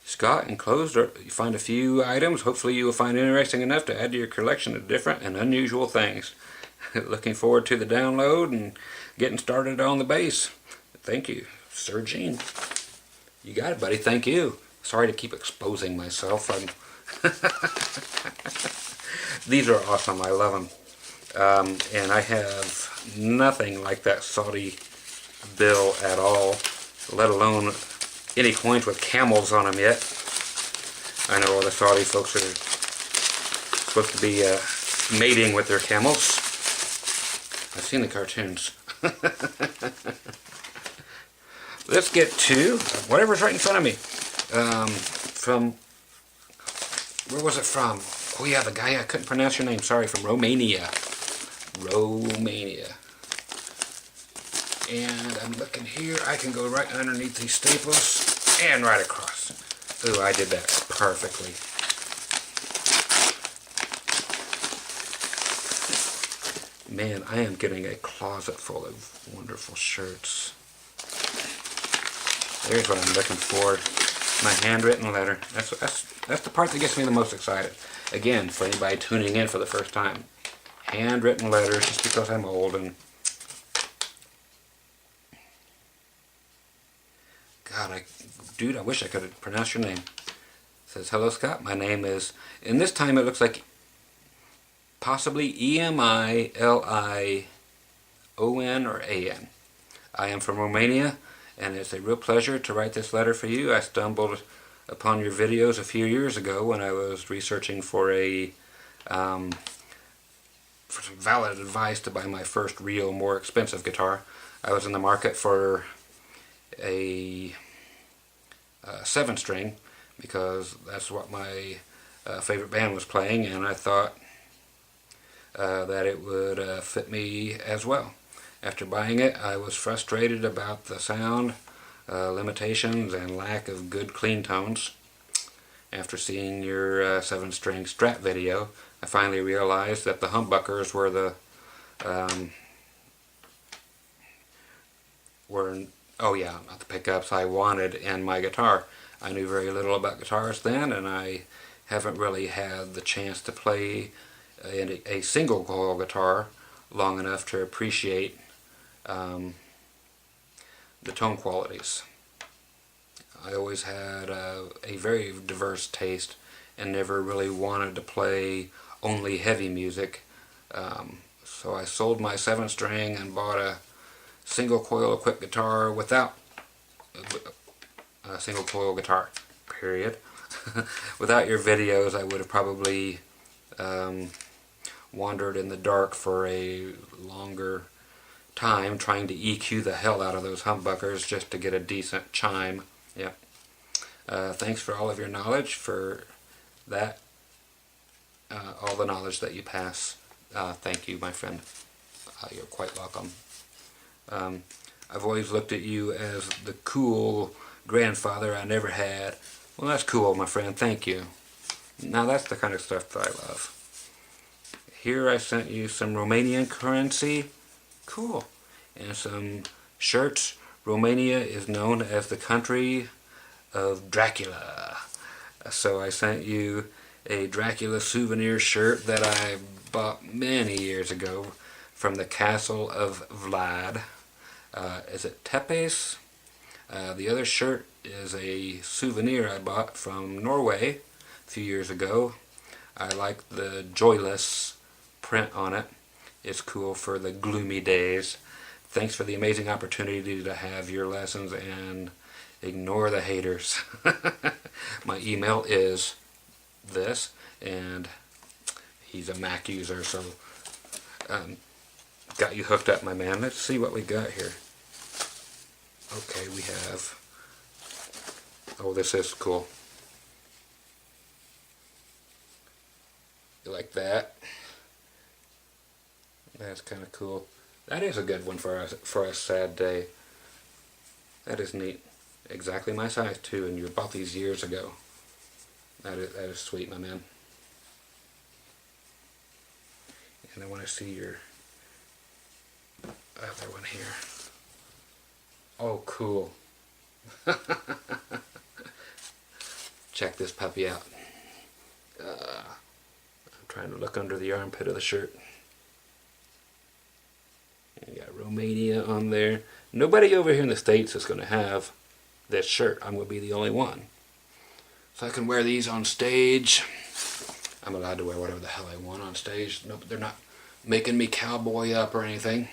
Scott, enclosed, you find a few items. Hopefully you will find interesting enough to add to your collection of different and unusual things. Looking forward to the download and getting started on the bass. Thank you, Sir Gene. You got it, buddy. Thank you. Sorry to keep exposing myself. These are awesome. I love them. And I have nothing like that Saudi bill at all, let alone any coins with camels on them yet. I know all the Saudi folks are supposed to be mating with their camels. I've seen the cartoons. Let's get to whatever's right in front of me. From, where was it from? Oh yeah, the guy, I couldn't pronounce your name, sorry, from Romania. Romania. And I'm looking here, I can go right underneath these staples and right across. Ooh, I did that perfectly. Man, I am getting a closet full of wonderful shirts. There's what I'm looking for. My handwritten letter. That's the part that gets me the most excited. Again, for anybody tuning in for the first time. Handwritten letters, just because I'm old and... God, dude, I wish I could pronounce your name. It says, hello Scott, my name is... And this time it looks like possibly E-M-I-L-I-O-N or A-N. I am from Romania, and it's a real pleasure to write this letter for you. I stumbled upon your videos a few years ago when I was researching for some valid advice to buy my first real, more expensive guitar. I was in the market for a 7-string because that's what my favorite band was playing, and I thought that it would fit me as well. After buying it, I was frustrated about the sound limitations and lack of good clean tones. After seeing your 7-string Strat video, I finally realized that the humbuckers were the not the pickups I wanted in my guitar. I knew very little about guitars then, and I haven't really had the chance to play a single coil guitar long enough to appreciate the tone qualities. I always had a very diverse taste and never really wanted to play only heavy music. So I sold my 7-string and bought a single coil equipped guitar without a single coil guitar, period. Without your videos, I would have probably wandered in the dark for a longer time trying to EQ the hell out of those humbuckers just to get a decent chime. Yep. Thanks for all of your knowledge, for that, all the knowledge that you pass. Thank you, my friend. You're quite welcome. I've always looked at you as the cool grandfather I never had. Well, that's cool, my friend. Thank you. Now that's the kind of stuff that I love. Here I sent you some Romanian currency. Cool. And some shirts. Romania is known as the country of Dracula. So I sent you a Dracula souvenir shirt that I bought many years ago from the castle of Vlad. Is it Tepes? The other shirt is a souvenir I bought from Norway a few years ago. I like the joyless print on it. It's cool for the gloomy days. Thanks for the amazing opportunity to have your lessons, and ignore the haters. My email is this, and he's a Mac user, so got you hooked up, my man. Let's see what we got here. Okay, we have, oh, this is cool. You like that? That's kind of cool. That is a good one for a sad day. That is neat. Exactly my size too, and you bought these years ago. That is sweet, my man. And I want to see your other one here. Oh, cool. Check this puppy out. I'm trying to look under the armpit of the shirt. You got Romania on there. Nobody over here in the States is going to have this shirt. I'm going to be the only one. So I can wear these on stage. I'm allowed to wear whatever the hell I want on stage. No, they're not making me cowboy up or anything.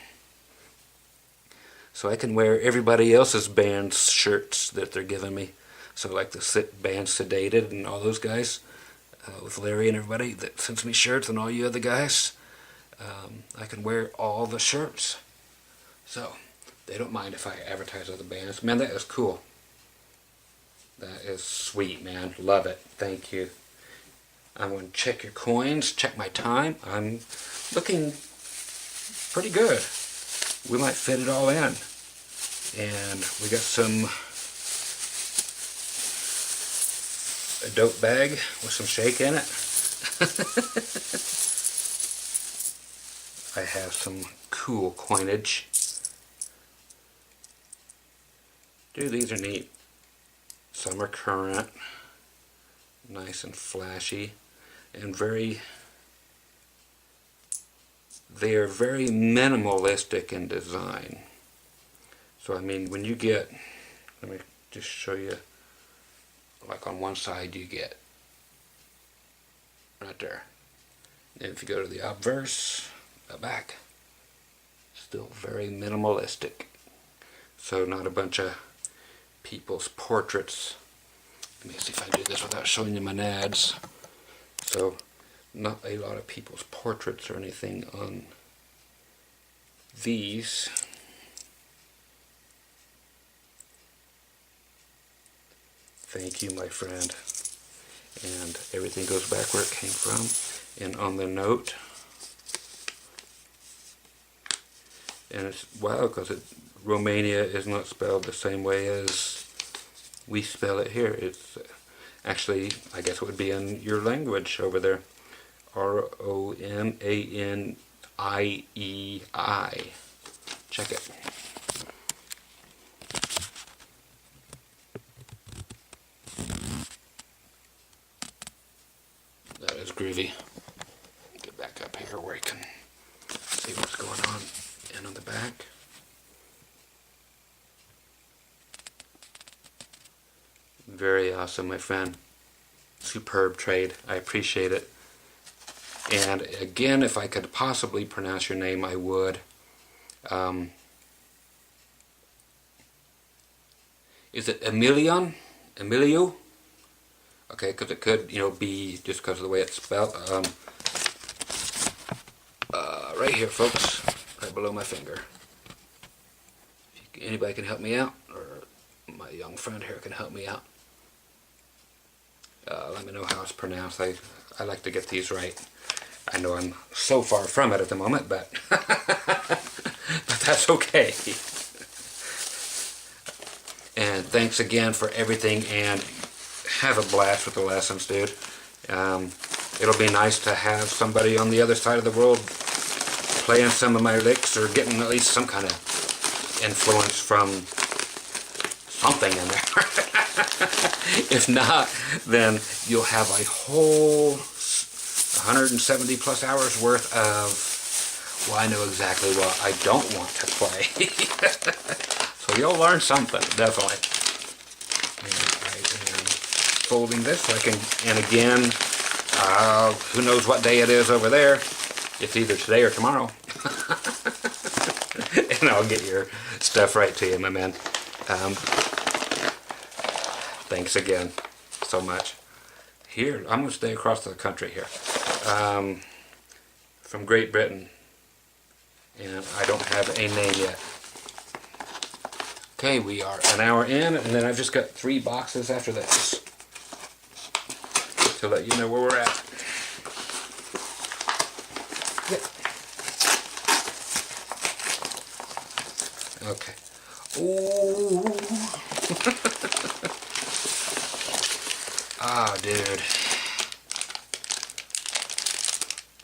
So I can wear everybody else's band's shirts that they're giving me. So like the band Sedated and all those guys, with Larry and everybody that sends me shirts, and all you other guys, I can wear all the shirts. So they don't mind if I advertise other bands. Man, that is cool. That is sweet, man. Love it. Thank you. I'm going to check your coins, check my time. I'm looking pretty good. We might fit it all in. And we got a dope bag with some shake in it. I have some cool coinage. Dude, these are neat. Some are current. Nice and flashy. And they are very minimalistic in design. So I mean, when you get, let me just show you, like on one side you get, right there. And if you go to the obverse, the back, still very minimalistic. So not a bunch of people's portraits. Let me see if I do this without showing you my nads. So not a lot of people's portraits or anything on these. Thank you, my friend. And everything goes back where it came from. And on the note, and it's wow, because Romania is not spelled the same way as we spell it here. It's actually, I guess it would be in your language over there. R-O-M-A-N-I-E-I. Check it. That is groovy. Get back up here where you can see what's going on. And on the back. Very awesome, my friend. Superb trade. I appreciate it. And again, if I could possibly pronounce your name, I would. Is it Emilion? Emilio? Okay, because it could, be just because of the way it's spelled. Right here, folks, right below my finger. If anybody can help me out, or my young friend here can help me out. Let me know how it's pronounced. I like to get these right. I know I'm so far from it at the moment, but but that's okay. And thanks again for everything, and have a blast with the lessons, dude. It'll be nice to have somebody on the other side of the world playing some of my licks, or getting at least some kind of influence from something in there. If not, then you'll have a whole 170 plus hours worth of, well, I know exactly what I don't want to play. So you'll learn something, definitely. And I am folding this so I can, and again, who knows what day it is over there. It's either today or tomorrow. And I'll get your stuff right to you, my man. Thanks again so much. Here, I'm going to stay across the country here. From Great Britain. And I don't have a name yet. Okay, we are an hour in, and then I've just got 3 boxes after this to let you know where we're at. Yep. Okay. Ooh. Oh, dude.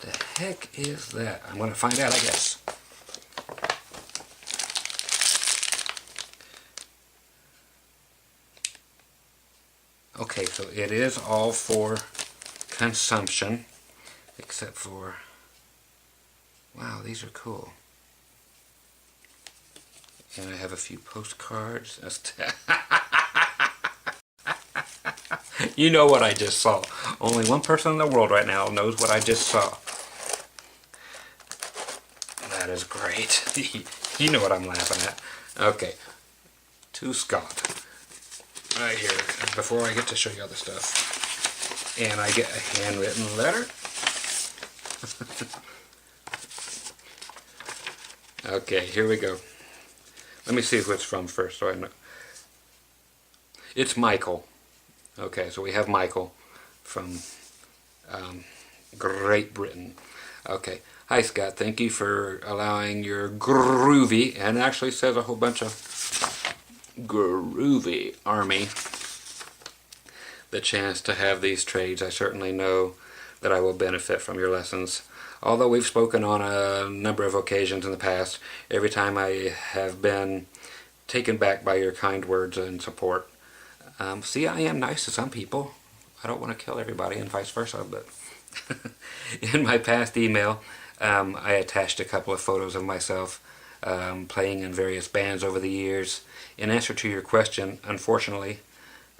The heck is that? I'm going to find out, I guess. Okay, so it is all for consumption, except for, wow, these are cool. And I have a few postcards. You know what I just saw. Only one person in the world right now knows what I just saw. That is great. You know what I'm laughing at. Okay, to Scott. Right here, before I get to show you other stuff. And I get a handwritten letter. Okay, here we go. Let me see who it's from first so I know. It's Michael. Okay, so we have Michael from Great Britain. Okay. Hi Scott, thank you for allowing your Groovy, and it actually says a whole bunch of Groovy Army the chance to have these trades. I certainly know that I will benefit from your lessons. Although we've spoken on a number of occasions in the past, every time I have been taken back by your kind words and support. See, I am nice to some people. I don't want to kill everybody and vice versa, but in my past email, I attached a couple of photos of myself playing in various bands over the years. In answer to your question, unfortunately,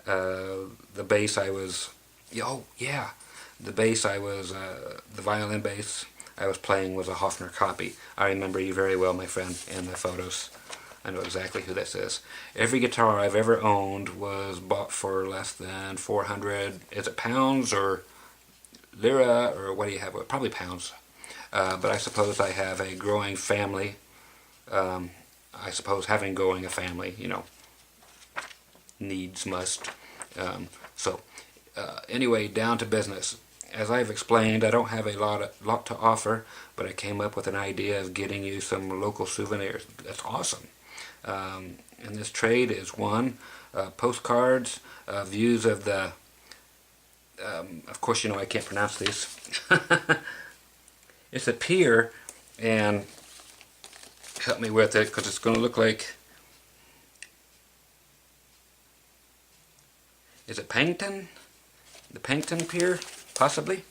the bass I was, the bass I was, the violin bass I was playing was a Hofner copy. I remember you very well, my friend, in the photos. I know exactly who this is. Every guitar I've ever owned was bought for less than 400, is it pounds or lira, or what do you have? Well, probably pounds. But I suppose I have a growing family. I suppose having growing a family, you know, needs must. Anyway, down to business. As I've explained, I don't have a lot to offer, but I came up with an idea of getting you some local souvenirs. That's awesome. And this trade is one, postcards, views of the, of course you know I can't pronounce these. It's a pier, and help me with it because it's going to look like, is it Pangton? The Pangton Pier, possibly?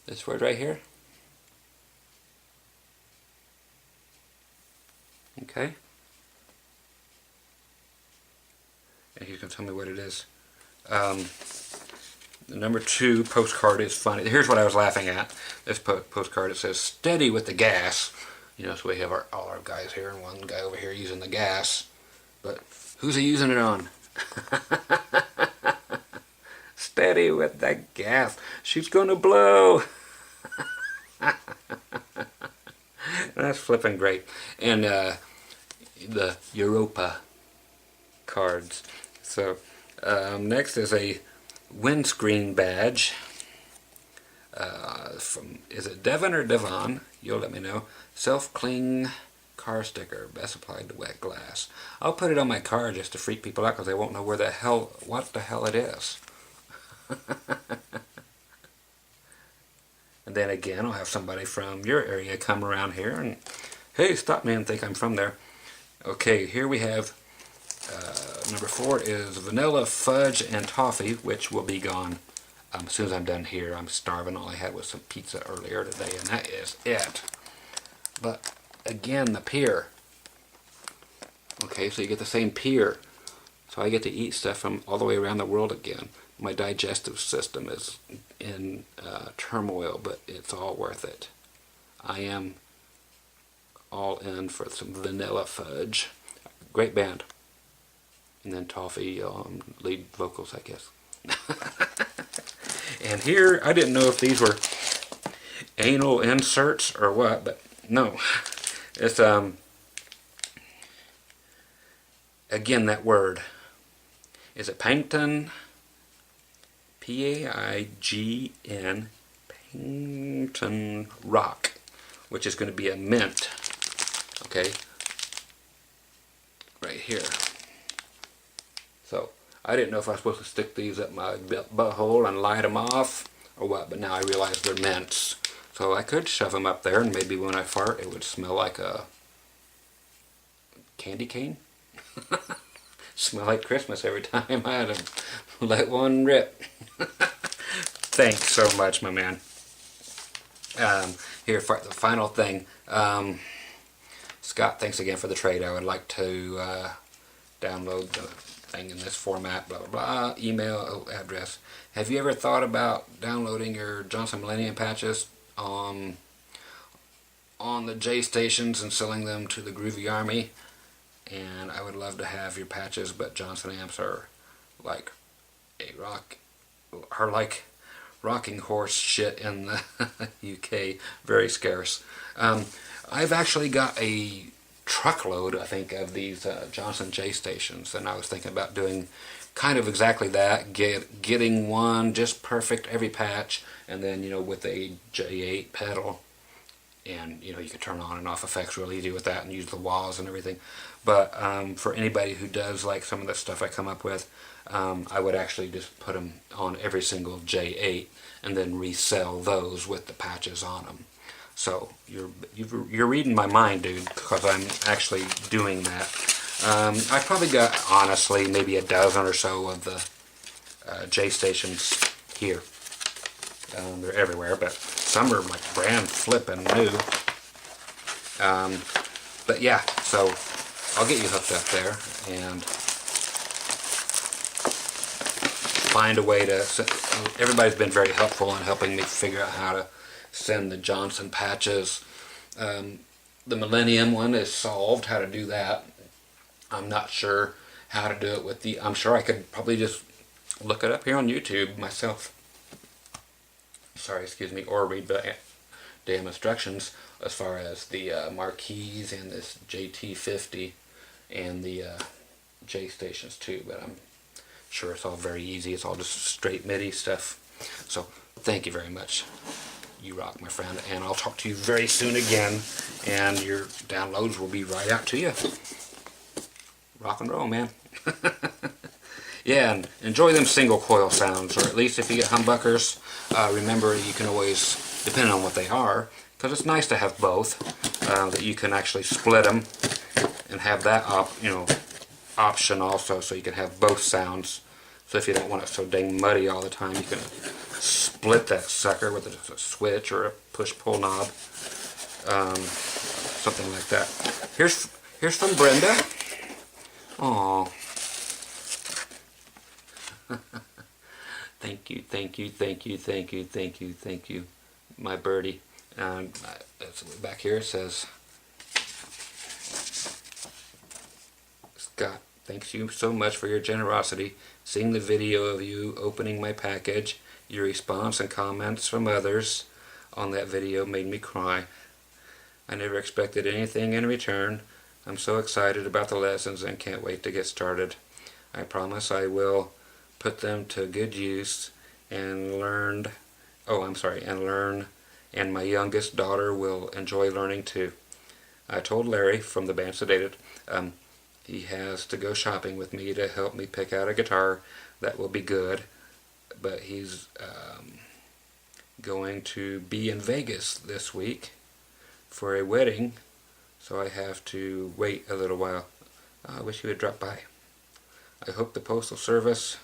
This word right here. Okay. And you can tell me what it is. The number 2 postcard is funny. Here's what I was laughing at. This postcard, it says, steady with the gas. You know, so we have all our guys here and one guy over here using the gas. But who's he using it on? Steady with the gas. She's gonna blow. That's flipping great. And the Europa cards. So next is a windscreen badge from, is it Devon or Devon? You'll let me know. Self-cling car sticker, best applied to wet glass. I'll put it on my car just to freak people out because they won't know what the hell it is. And then again, I'll have somebody from your area come around here and, hey, stop me and think I'm from there. Okay, here we have number 4 is vanilla fudge and toffee, which will be gone as soon as I'm done here. I'm starving. All I had was some pizza earlier today, and that is it. But again, the pier. Okay, so you get the same pier. So I get to eat stuff from all the way around the world again. My digestive system is in turmoil, but it's all worth it. I am all in for some vanilla fudge. Great band. And then Toffee lead vocals, I guess. And here, I didn't know if these were anal inserts or what, but no. It's, again, that word. Is it Pangton? P-A-I-G-N, Pangton Rock, which is going to be a mint. Okay? Right here. So I didn't know if I was supposed to stick these up my butthole and light them off or what, but now I realize they're mints. So I could shove them up there, and maybe when I fart it would smell like a candy cane. Smell like Christmas every time I had to let one rip. Thanks so much, my man. Here, for the final thing. Scott, thanks again for the trade. I would like to download the thing in this format, blah, blah, blah. Email address. Have you ever thought about downloading your Johnson Millennium patches on the J stations and selling them to the Groovy Army? And I would love to have your patches, but Johnson amps are like rocking horse shit in the UK. Very scarce. I've actually got a truckload, I think, of these Johnson J stations, and I was thinking about doing kind of exactly that, getting one just perfect every patch, and then, you know, with a J8 pedal, and, you know, you could turn on and off effects real easy with that and use the walls and everything. But for anybody who does like some of the stuff I come up with, I would actually just put them on every single J8 and then resell those with the patches on them. So you're reading my mind, dude, because I'm actually doing that. I probably got, honestly, maybe a dozen or so of the J stations here. They're everywhere, but some are like brand flippin' new. But yeah, so I'll get you hooked up there and find a way to. Everybody's been very helpful in helping me figure out how to send the Johnson patches. The Millennium one is solved, how to do that. I'm not sure how to do it with the. I'm sure I could probably just look it up here on YouTube myself. Sorry, excuse me, or read the damn instructions as far as the marquees and this JT50 and the J stations too, but I'm sure it's all very easy. It's all just straight MIDI stuff. So thank you very much. You rock, my friend, and I'll talk to you very soon again, and your downloads will be right out to you. Rock and roll, man. Yeah, and enjoy them single coil sounds, or at least if you get humbuckers, remember you can always, depending on what they are, because it's nice to have both, that you can actually split them and have that option also, so you can have both sounds. So if you don't want it so dang muddy all the time, you can split that sucker with a switch or a push-pull knob, something like that. Here's from Brenda. Aww. Thank you, thank you, thank you, thank you, thank you, thank you, my birdie. And back here it says, Scott, thanks you so much for your generosity. Seeing the video of you opening my package, your response and comments from others on that video made me cry. I never expected anything in return. I'm so excited about the lessons and can't wait to get started. I promise I will put them to good use and learn, and my youngest daughter will enjoy learning too. I told Larry from the band Sedated, he has to go shopping with me to help me pick out a guitar that will be good, but he's going to be in Vegas this week for a wedding, so I have to wait a little while. I wish he would drop by. I hope the Postal Service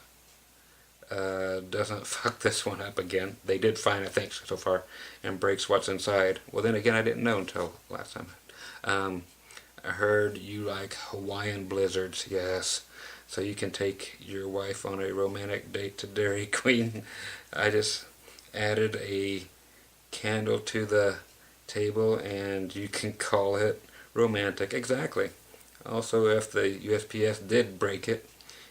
doesn't fuck this one up again. They did fine, I think, so far, and breaks what's inside. Well, then again, I didn't know until last time. I heard you like Hawaiian blizzards. Yes, so you can take your wife on a romantic date to Dairy Queen. I just added a candle to the table and you can call it romantic. Exactly. Also, if the USPS did break it,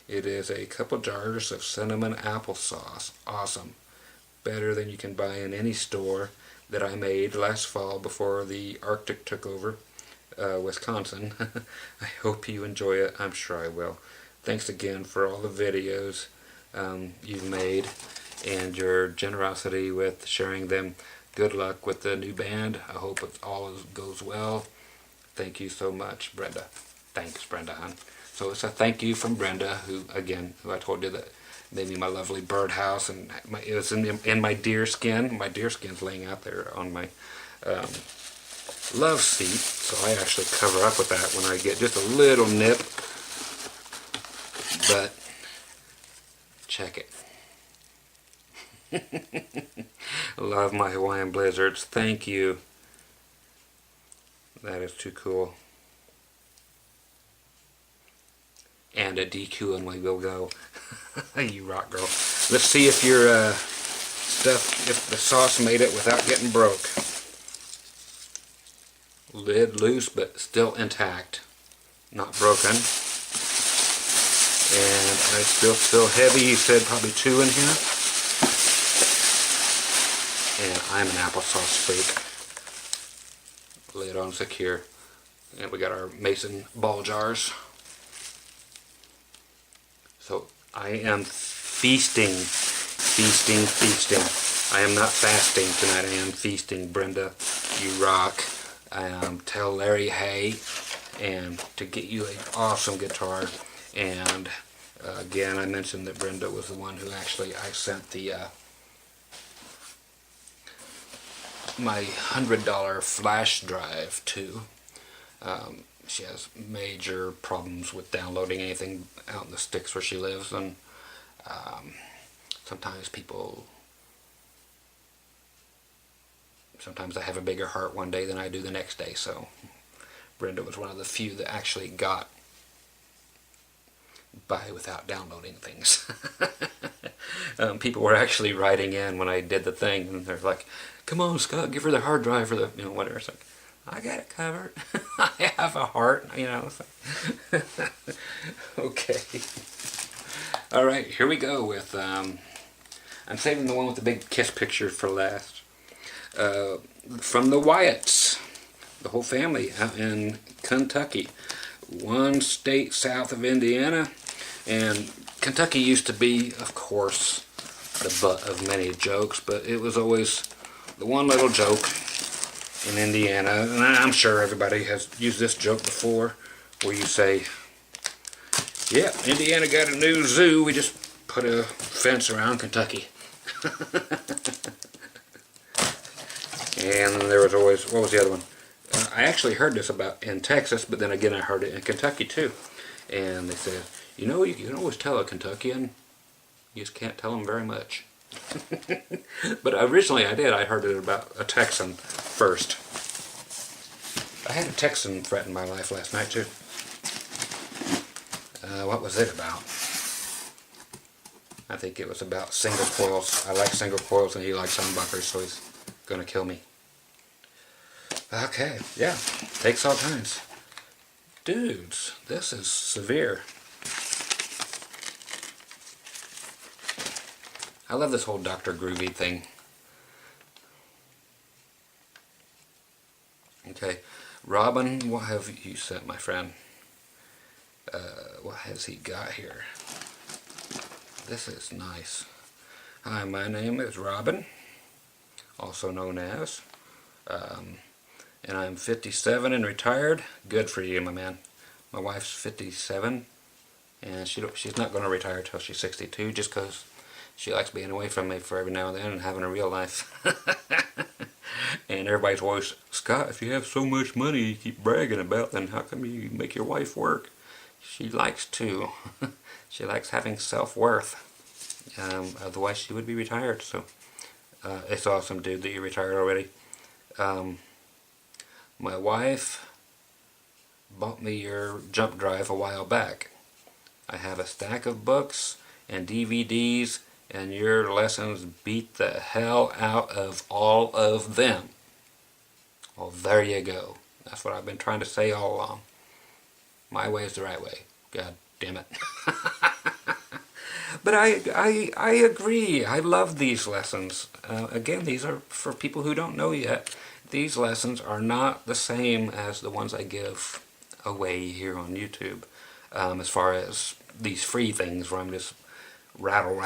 it is a couple jars of cinnamon applesauce. Awesome. Better than you can buy in any store that I made last fall before the Arctic took over Wisconsin. I hope you enjoy it. I'm sure I will. Thanks again for all the videos you've made and your generosity with sharing them. Good luck with the new band. I hope it all goes well. Thank you so much, Brenda. Thanks, Brenda, hon. So it's a thank you from Brenda, who I told you that made me my lovely birdhouse, and it was in my deer skin. My deer skin's laying out there on my um, love seat, so I actually cover up with that when I get just a little nip. But check it. Love my Hawaiian blizzards. Thank you. That is too cool. And a DQ and we will go. You rock, girl. Let's see if your stuff, if the sauce made it without getting broke. Lid loose but still intact. Not broken. And I still feel heavy. You said probably 2 in here. And I'm an applesauce freak. Lid on secure. And we got our mason ball jars. So I am feasting. I am not fasting tonight. I am feasting. Brenda, you rock. Tell Larry hey, and to get you an awesome guitar. And again, I mentioned that Brenda was the one who actually I sent the my $100 flash drive to. She has major problems with downloading anything out in the sticks where she lives, and sometimes I have a bigger heart one day than I do the next day. So Brenda was one of the few that actually got by without downloading things. People were actually writing in when I did the thing, and they're like, "Come on, Scott, give her the hard drive for the whatever." It's like, I got it covered. I have a heart, So. Okay. All right, here we go with. I'm saving the one with the big kiss picture for last. From the Wyatts, the whole family out in Kentucky, one state south of Indiana, and Kentucky used to be, of course, the butt of many jokes, but it was always the one little joke in Indiana, and I'm sure everybody has used this joke before, where you say, "Yeah, Indiana got a new zoo, we just put a fence around Kentucky." And there was always, what was the other one? I actually heard this about in Texas, but then again I heard it in Kentucky too. And they said, you can always tell a Kentuckian, you just can't tell them very much. But originally I did. I heard it about a Texan first. I had a Texan threaten my life last night too. What was it about? I think it was about single coils. I like single coils and he likes humbuckers, so he's gonna kill me. Okay, yeah, takes all kinds. Dudes, this is severe. I love this whole Dr. Groovy thing. Okay, Robin, what have you sent, my friend? What has he got here? This is nice. Hi, my name is Robin, also known as, and I'm 57 and retired. Good for you, my man. My wife's 57, and she's not going to retire till she's 62, just because she likes being away from me for every now and then and having a real life. And everybody's always, "Scott, if you have so much money you keep bragging about, then how come you make your wife work?" She likes to. She likes having self-worth. Otherwise she would be retired. So it's awesome, dude, that you're retired already. My wife bought me your jump drive a while back. I have a stack of books and DVDs, and your lessons beat the hell out of all of them. Well, there you go. That's what I've been trying to say all along. My way is the right way. God damn it. But I agree. I love these lessons. Again, these are for people who don't know yet. These lessons are not the same as the ones I give away here on YouTube. As far as these free things where I'm just rattle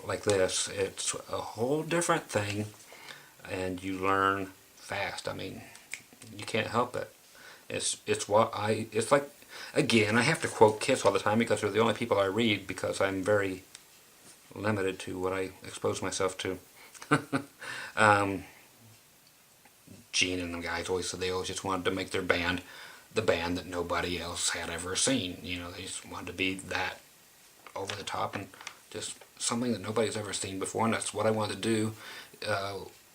like this. It's a whole different thing, and you learn fast. I mean, you can't help it. It's like Again, I have to quote Kiss all the time because they're the only people I read, because I'm very limited to what I expose myself to. Gene and the guys always said they always just wanted to make their band the band that nobody else had ever seen. You know, they just wanted to be that over the top and just something that nobody's ever seen before, and that's what I wanted to do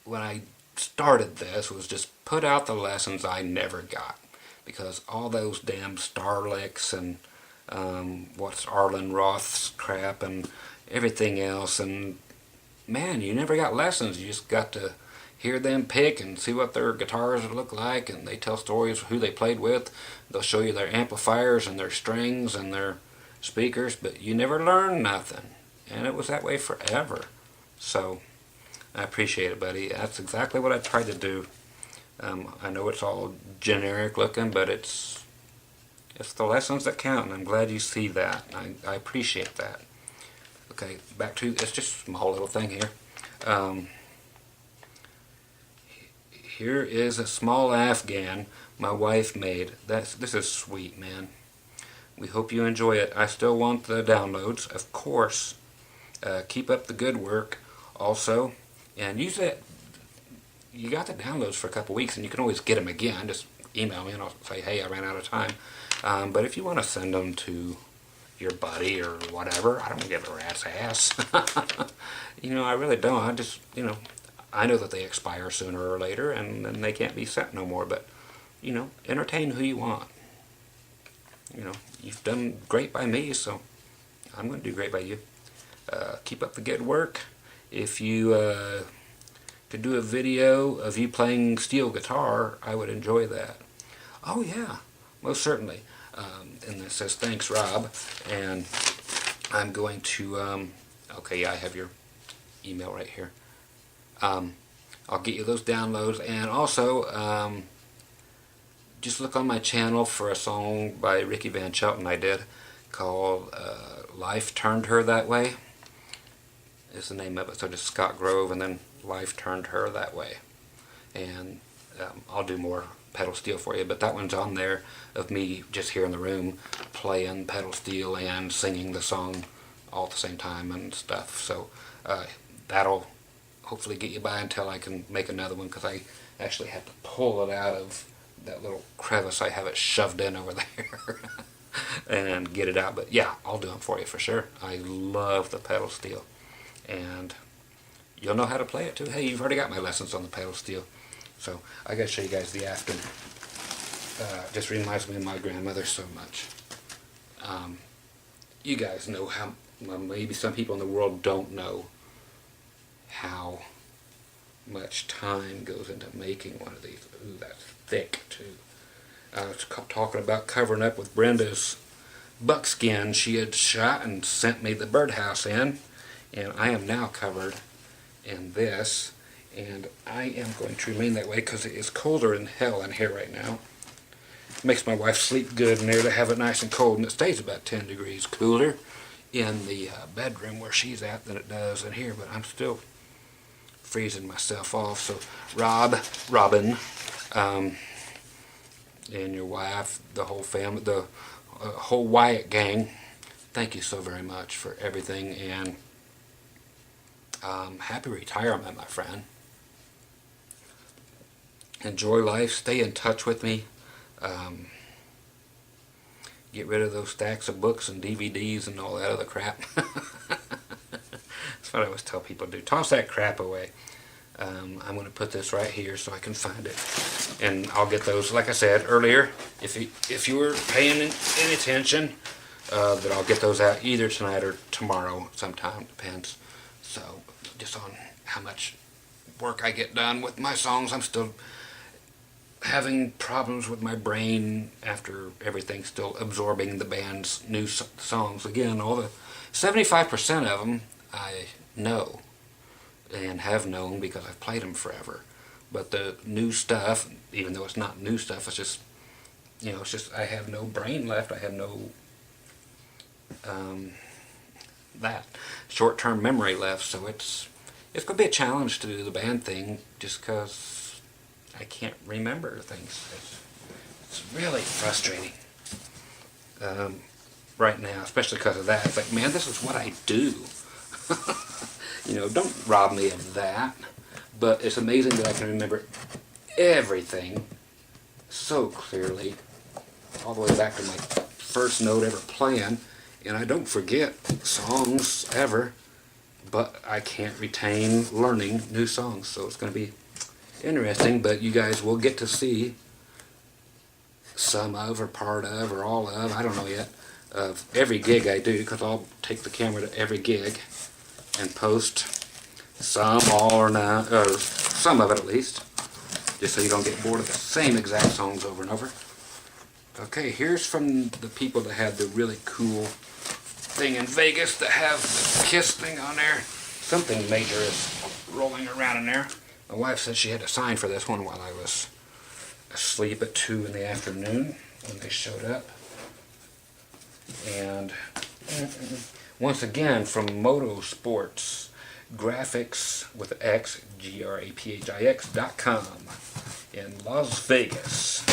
when I started this, was just put out the lessons I never got, because all those damn star licks and what's Arlen Roth's crap and everything else, and man, you never got lessons. You just got to hear them pick and see what their guitars look like, and they tell stories of who they played with. They'll show you their amplifiers and their strings and their speakers, but you never learn nothing, and it was that way forever. So I appreciate it, buddy. That's exactly what I tried to do. I know it's all generic looking, but it's the lessons that count, and I'm glad you see that. I appreciate that. Okay, back to, it's just a small little thing here. Here is a small Afghan my wife made. This is sweet, man. We hope you enjoy it. I still want the downloads, of course. Keep up the good work also, and use it. You got the downloads for a couple weeks, and you can always get them again. Just email me and I'll say, hey, I ran out of time. But if you want to send them to your buddy or whatever, I don't give a rat's ass. You know, I really don't. I just, you know, I know that they expire sooner or later, and then they can't be sent no more. But, you know, entertain who you want. You know, you've done great by me, so I'm going to do great by you. Keep up the good work. If you could do a video of you playing steel guitar, I would enjoy that. Oh yeah, most certainly. And it says, thanks, Rob. And I'm going to, okay, yeah, I have your email right here. I'll get you those downloads. And also, just look on my channel for a song by Ricky Van Shelton I did called Life Turned Her That Way. Is the name of it. So just Scott Grove and then Life Turned Her That Way. And I'll do more pedal steel for you, but that one's on there of me just here in the room playing pedal steel and singing the song all at the same time and stuff. So that'll hopefully get you by until I can make another one, because I actually have to pull it out of that little crevice I have it shoved in over there and get it out. But yeah, I'll do them for you for sure. I love the pedal steel, and you'll know how to play it too. Hey, you've already got my lessons on the pedal steel. So I gotta show you guys the after. Just reminds me of my grandmother so much. You guys know how, well, maybe some people in the world don't know how much time goes into making one of these. Ooh, that's thick too. I was talking about covering up with Brenda's buckskin she had shot and sent me the birdhouse in, and I am now covered in this. And I am going to remain that way because it is colder than hell in here right now. It makes my wife sleep good in there to have it nice and cold, and it stays about 10 degrees cooler in the bedroom where she's at than it does in here, but I'm still freezing myself off. So Robin, and your wife, the whole family, the whole Wyatt gang, thank you so very much for everything, and happy retirement, my friend. Enjoy life. Stay in touch with me. Get rid of those stacks of books and DVDs and all that other crap. That's what I always tell people to do. Toss that crap away. I'm going to put this right here so I can find it. And I'll get those, like I said earlier, if you were paying any attention, that I'll get those out either tonight or tomorrow sometime. Depends. So, just on how much work I get done with my songs. I'm still having problems with my brain after everything, still absorbing the band's new songs. Again, all the 75% of them I know and have known because I've played them forever. But the new stuff, even though it's not new stuff, it's just, you know, it's just I have no brain left. I have no that short-term memory left, so it's going to be a challenge to do the band thing just because I can't remember things. It's really frustrating. right now, especially because of that. It's like, man, this is what I do. You know, don't rob me of that. But it's amazing that I can remember everything so clearly, all the way back to my first note ever playing, and I don't forget songs ever, but I can't retain learning new songs, so it's going to be interesting. But you guys will get to see some of, or part of, or all of, I don't know yet, of every gig I do, because I'll take the camera to every gig and post some, all, or none, or some of it at least, just so you don't get bored of the same exact songs over and over. Okay, here's from the people that had the really cool thing in Vegas that have the Kiss thing on there. Something major is rolling around in there. My wife said she had to sign for this one while I was asleep at 2 in the afternoon when they showed up. And once again, from Motorsports Graphics with an X, GRAPHIX.com in Las Vegas.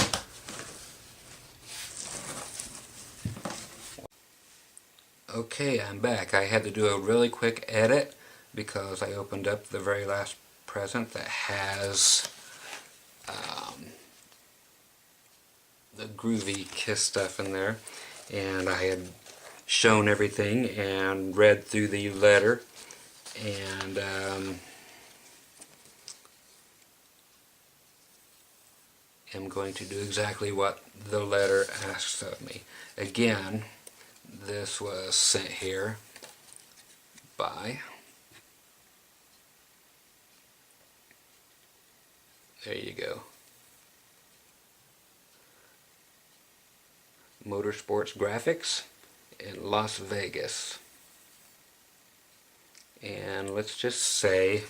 Okay, I'm back. I had to do a really quick edit because I opened up the very last present that has the Groovy Kiss stuff in there, and I had shown everything and read through the letter, and am going to do exactly what the letter asks of me. Again, this was sent here by, there you go, Motorsports Graphics in Las Vegas. And let's just say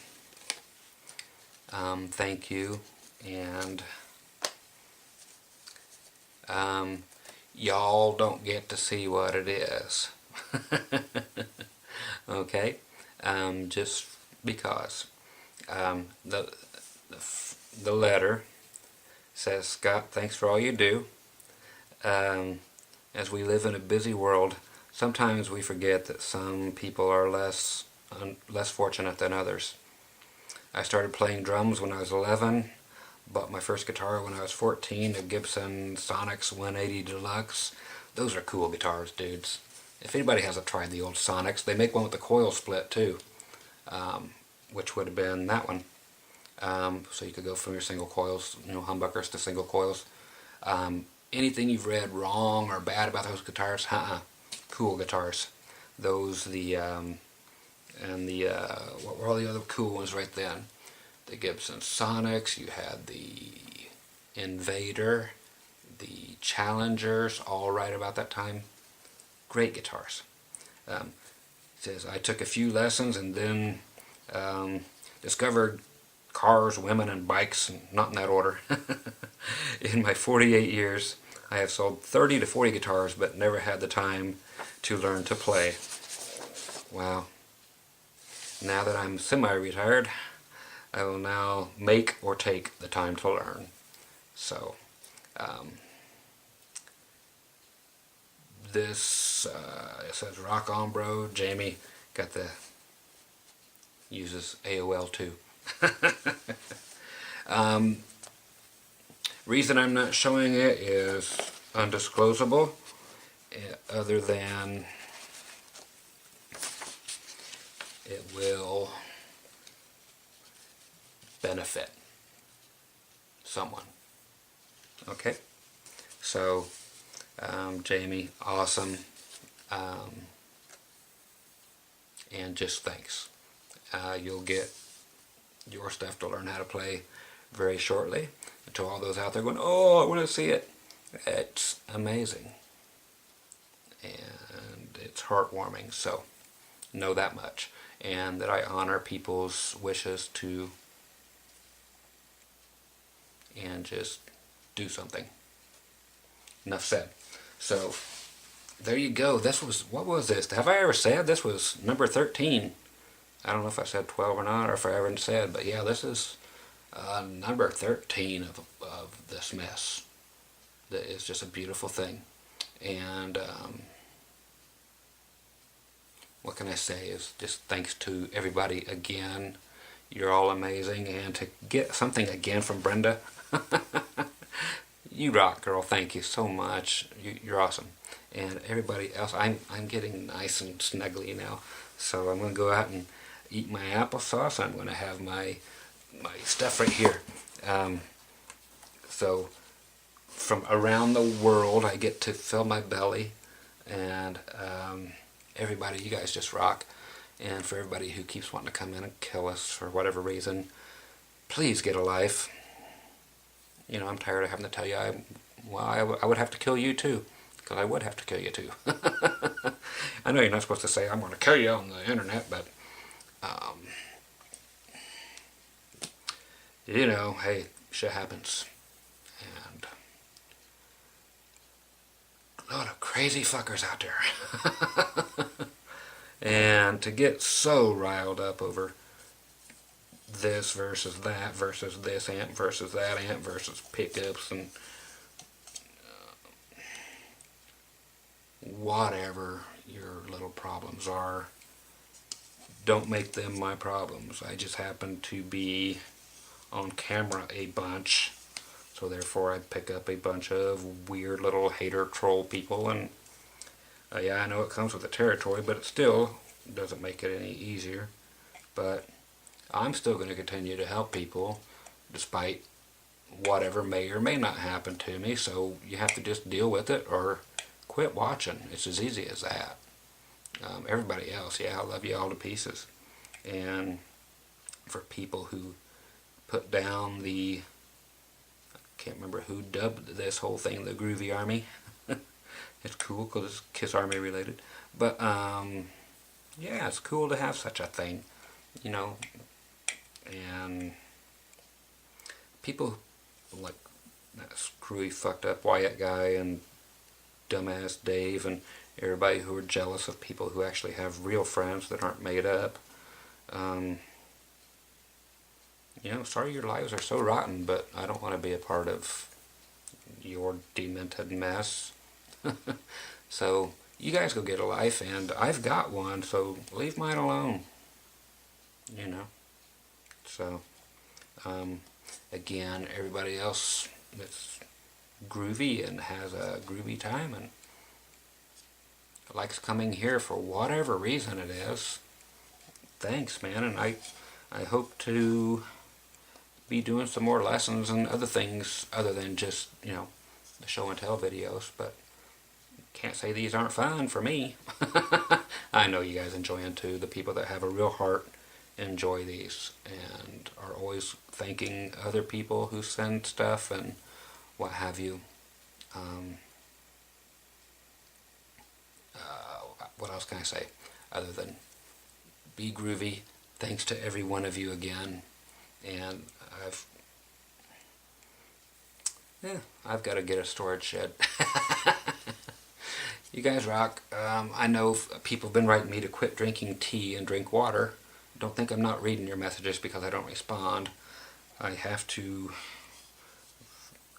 thank you, and y'all don't get to see what it is. Okay, just because the letter says, Scott, thanks for all you do. As we live in a busy world, sometimes we forget that some people are less fortunate than others. I started playing drums when I was 11, bought my first guitar when I was 14, a Gibson Sonics 180 Deluxe. Those are cool guitars, dudes. If anybody hasn't tried the old Sonics, they make one with the coil split too, which would have been that one. So you could go from your single coils, you know, humbuckers to single coils. Anything you've read wrong or bad about those guitars, cool guitars. Those, and what were all the other cool ones right then? The Gibson Sonics, you had the Invader, the Challengers, all right about that time. Great guitars. It says, I took a few lessons and then discovered cars, women, and bikes, and not in that order. In my 48 years, I have sold 30 to 40 guitars, but never had the time to learn to play. Wow. Now that I'm semi-retired, I will now make or take the time to learn. So, this, it says, rock on, bro. Jamie got the, uses AOL too. Reason I'm not showing it is undisclosable, other than it will benefit someone. Okay, so Jamie, awesome, and just thanks. You'll get your stuff to learn how to play very shortly. And to all those out there going, oh, I want to see it, it's amazing, and it's heartwarming. So know that much, and that I honor people's wishes to, and just do something. Enough said. So there you go. This was, what was this? Have I ever said this was number 13? I don't know if I said 12 or not, or if I ever said, but yeah, this is number 13 of this mess. That is just a beautiful thing. And what can I say is just thanks to everybody again. You're all amazing. And to get something again from Brenda, you rock, girl. Thank you so much. You're awesome. And everybody else, I'm getting nice and snuggly now. So I'm going to go out and eat my applesauce. I'm going to have my stuff right here. So from around the world, I get to fill my belly. And everybody, you guys just rock. And for everybody who keeps wanting to come in and kill us for whatever reason, please get a life. You know, I'm tired of having to tell you, I would have to kill you too. Because I would have to kill you too. I know you're not supposed to say, I'm going to kill you on the internet, but, you know, hey, shit happens. And a lot of crazy fuckers out there. And to get so riled up over this versus that versus this amp versus that amp versus pickups and whatever your little problems are, don't make them my problems. I just happen to be on camera a bunch, so therefore I pick up a bunch of weird little hater troll people, and yeah, I know it comes with the territory, but it still doesn't make it any easier. But I'm still going to continue to help people despite whatever may or may not happen to me, so you have to just deal with it or quit watching. It's as easy as that. Everybody else, yeah, I love you all to pieces. And for people who put down I can't remember who dubbed this whole thing the Groovy Army. It's cool because it's Kiss Army related. But, yeah, it's cool to have such a thing, you know. And people like that screwy, fucked up Wyatt guy and dumbass Dave and everybody who are jealous of people who actually have real friends that aren't made up. You know, sorry your lives are so rotten, but I don't want to be a part of your demented mess. So you guys go get a life, and I've got one, so leave mine alone. You know. So, again, everybody else that's groovy and has a groovy time and likes coming here for whatever reason it is, thanks, man. And I hope to be doing some more lessons and other things other than just, you know, the show and tell videos, but can't say these aren't fun for me. I know you guys enjoy them too. The people that have a real heart enjoy these and are always thanking other people who send stuff and what have you. What else can I say other than be groovy? Thanks to every one of you again. And I've got to get a storage shed. You guys rock. I know people have been writing me to quit drinking tea and drink water. Don't think I'm not reading your messages because I don't respond. I have to.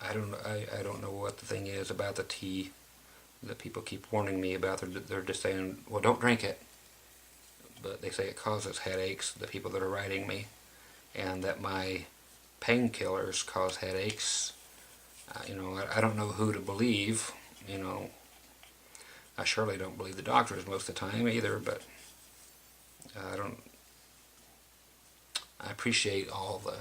I don't know what the thing is about the tea that people keep warning me about. They're just saying, well, don't drink it. But they say it causes headaches, the people that are writing me, and that my painkillers cause headaches. You know, I don't know who to believe. You know, I surely don't believe the doctors most of the time either, but I appreciate all the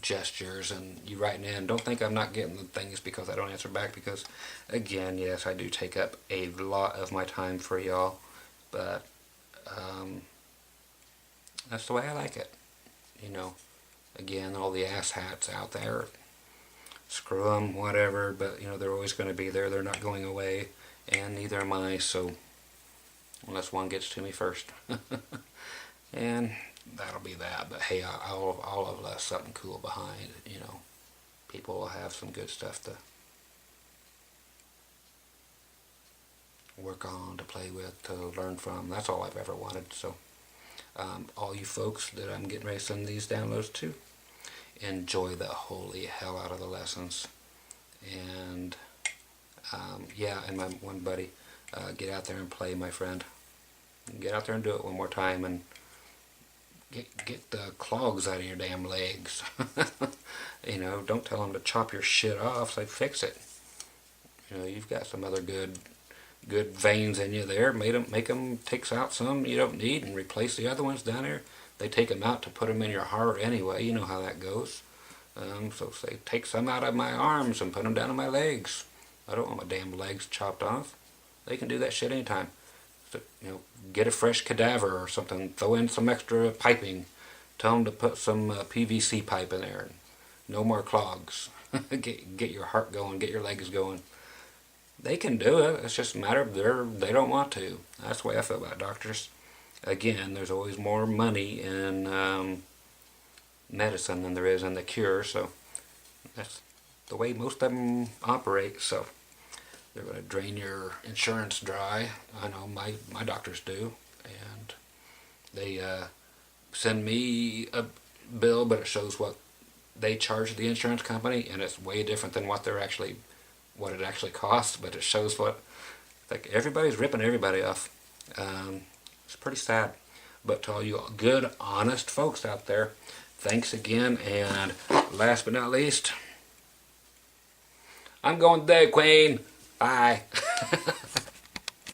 gestures and you writing in. Don't think I'm not getting the things because I don't answer back, because again, yes, I do take up a lot of my time for y'all, but that's the way I like it. You know, again, all the asshats out there, screw them, whatever, but you know, they're always going to be there. They're not going away, and neither am I, so unless one gets to me first. And that'll be that. But hey, all of us something cool behind. You know, people will have some good stuff to work on, to play with, to learn from. That's all I've ever wanted. So, all you folks that I'm getting ready to send these downloads to, enjoy the holy hell out of the lessons. And Yeah, and my one buddy, get out there and play, my friend. Get out there and do it one more time and get the clogs out of your damn legs. Don't tell them to chop your shit off. Say fix it. You've got some other good veins in you there. Make them takes out some you don't need and replace the other ones down there. They take them out to put them in your heart anyway. You know how that goes. So say take some out of my arms and put them down on my legs. I don't want my damn legs chopped off. They can do that shit anytime. So, get a fresh cadaver or something. Throw in some extra piping. Tell them to put some PVC pipe in there. No more clogs. Get your heart going. Get your legs going. They can do it. It's just a matter of they don't want to. That's the way I feel about doctors. Again, there's always more money in medicine than there is in the cure. So that's the way most of them operate. So they're going to drain your insurance dry. I know my doctors do. And they send me a bill, but it shows what they charge the insurance company, and it's way different than what it actually costs, but it shows like everybody's ripping everybody off. It's pretty sad. But to all you good, honest folks out there, thanks again, and last but not least, I'm going today, Queen. Bye.